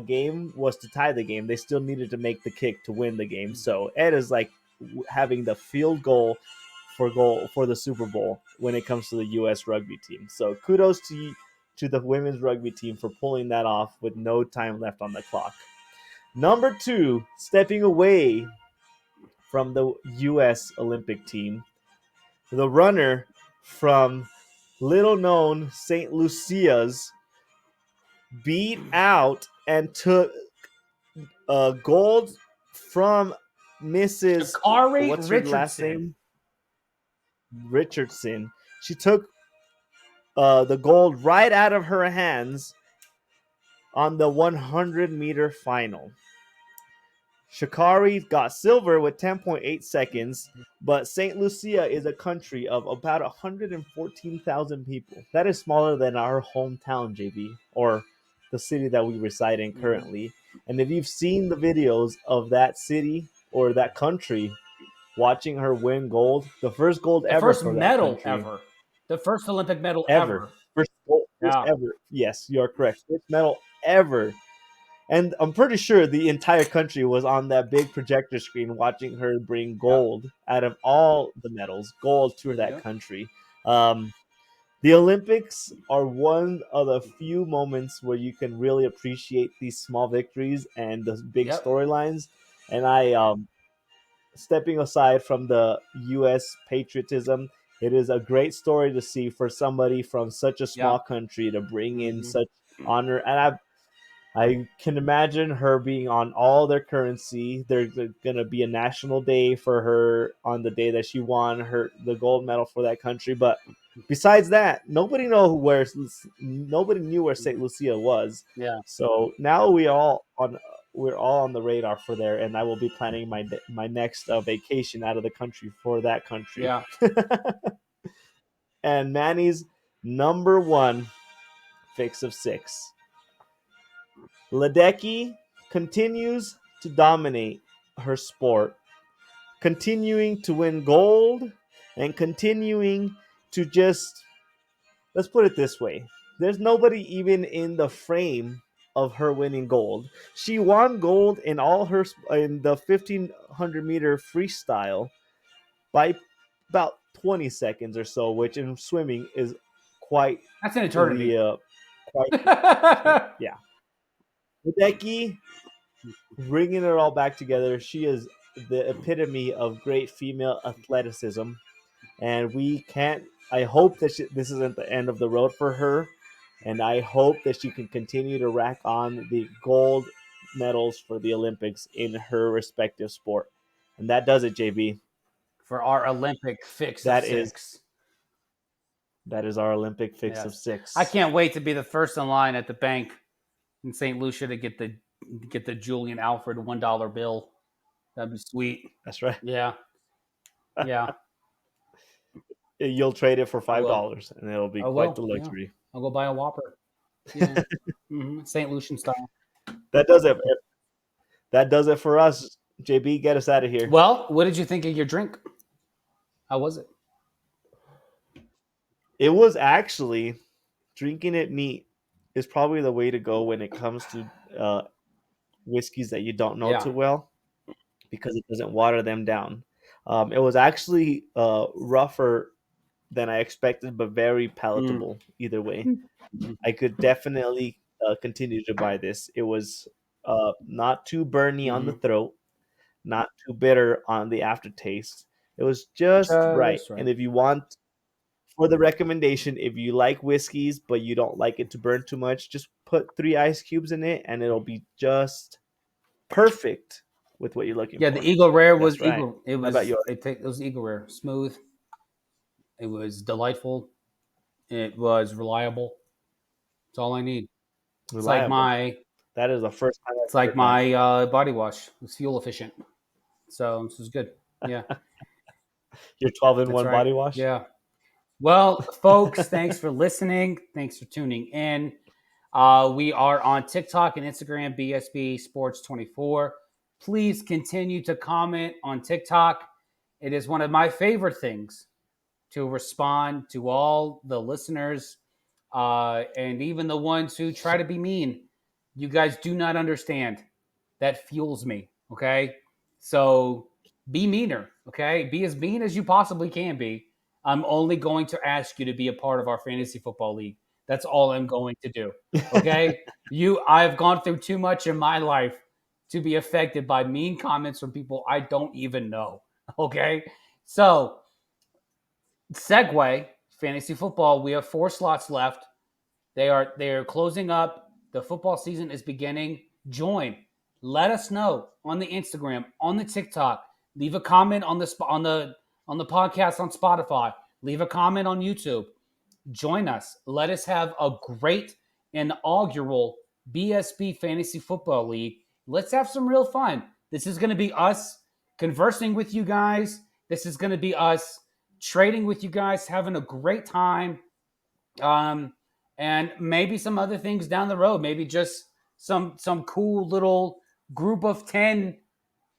game was to tie the game. They still needed to make the kick to win the game. So Ed is like having the field goal for the Super Bowl when it comes to the U.S. rugby team. So kudos to the women's rugby team for pulling that off with no time left on the clock. Number 2, stepping away from the U.S. Olympic team, the runner from little-known St. Lucia's beat out and took gold from Mrs. Sha'Carri What's her last name? Richardson. She took the gold right out of her hands on the 100-meter final. Sha'Carri got silver with 10.8 seconds, but St. Lucia is a country of about 114,000 people. That is smaller than our hometown, JB, or the city that we reside in currently. And if you've seen the videos of that city or that country watching her win gold, the first gold the ever first for medal that country, ever. The first Olympic medal ever. First gold Yeah. ever. Yes, you're correct. First medal ever. And I'm pretty sure the entire country was on that big projector screen watching her bring gold out of all the medals, gold to that country. The Olympics are one of the few moments where you can really appreciate these small victories and the big storylines. And stepping aside from the U.S. patriotism, it is a great story to see for somebody from such a small country to bring in such honor. And I can imagine her being on all their currency. There's going to be a national day for her on the day that she won the gold medal for that country. But besides that, nobody knew where St. Lucia was. Yeah. So now we're all on the radar for there, and I will be planning my next vacation out of the country for that country. Yeah. And Manny's number 1 fix of 6. Ledecky continues to dominate her sport, continuing to win gold and continuing to just, let's put it this way, there's nobody even in the frame of her winning gold. She won gold in the 1500 meter freestyle by about 20 seconds or so, which in swimming is quite That's an eternity. Yeah. Hideki bringing it all back together. She is the epitome of great female athleticism, and I hope that this isn't the end of the road for her, and I hope that she can continue to rack on the gold medals for the Olympics in her respective sport. And that does it, JB. For our Olympic fix of 6. That is our Olympic fix of 6. I can't wait to be the first in line at the bank in St. Lucia to get the Julian Alfred $1 bill. That'd be sweet. That's right. Yeah. Yeah. You'll trade it for $5, and it'll be quite the luxury. Yeah. I'll go buy a Whopper. Yeah. St. Lucian style. That does it. That does it for us. JB, get us out of here. Well, what did you think of your drink? How was it? It was actually drinking it neat is probably the way to go when it comes to whiskeys that you don't know Yeah. too well because it doesn't water them down. It was actually rougher than I expected, but very Mm. palatable either way. I could definitely continue to buy this. It was not too burny on the Mm-hmm. throat, not too bitter on the aftertaste. It was just right. Just And right. if you want, for the recommendation, if you like whiskeys but you don't like it to burn too much, just put 3 ice cubes in it, and it'll be just perfect with what you're looking Yeah, the for. Eagle Rare was That's right. Eagle. It How about was yours? it was Eagle Rare. Smooth. It was delightful. It was reliable. It's all I need. It's like Reliable. my That is the first time it's I've like heard that. my body wash. It's fuel efficient. So this is good. Yeah, Your 12 in that's 1 right. body wash? Yeah. Well, folks, thanks for listening. Thanks for tuning in. We are on TikTok and Instagram, BSB Sports 24. Please continue to comment on TikTok. It is one of my favorite things to respond to all the listeners and even the ones who try to be mean. You guys do not understand. That fuels me. Okay. So be meaner. Okay. Be as mean as you possibly can be. I'm only going to ask you to be a part of our fantasy football league. That's all I'm going to do. Okay. I've gone through too much in my life to be affected by mean comments from people I don't even know. Okay. So, segue fantasy football. We have 4 slots left. They are closing up. The football season is beginning. Join. Let us know on the Instagram, on the TikTok. Leave a comment on the podcast on Spotify. Leave a comment on YouTube. Join us. Let us have a great inaugural BSB Fantasy Football League. Let's have some real fun. This is going to be us conversing with you guys. This is going to be us trading with you guys, having a great time. Um, and maybe some other things down the road. Maybe just some cool little group of 10,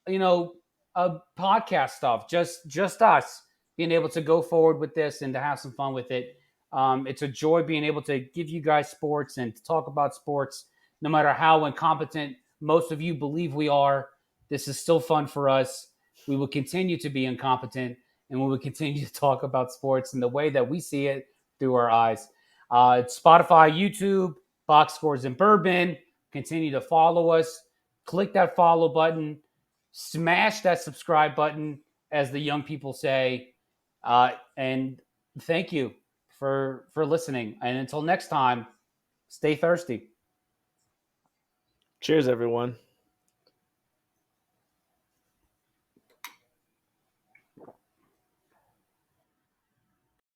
podcast stuff. Just us being able to go forward with this and to have some fun with it. It's a joy being able to give you guys sports and to talk about sports, no matter how incompetent most of you believe we are. This is still fun for us. We will continue to be incompetent, and we will continue to talk about sports in the way that we see it through our eyes. It's Spotify, YouTube, Box Scores and Bourbon. Continue to follow us. Click that follow button. Smash that subscribe button, as the young people say. And thank you for listening. And until next time, stay thirsty. Cheers, everyone.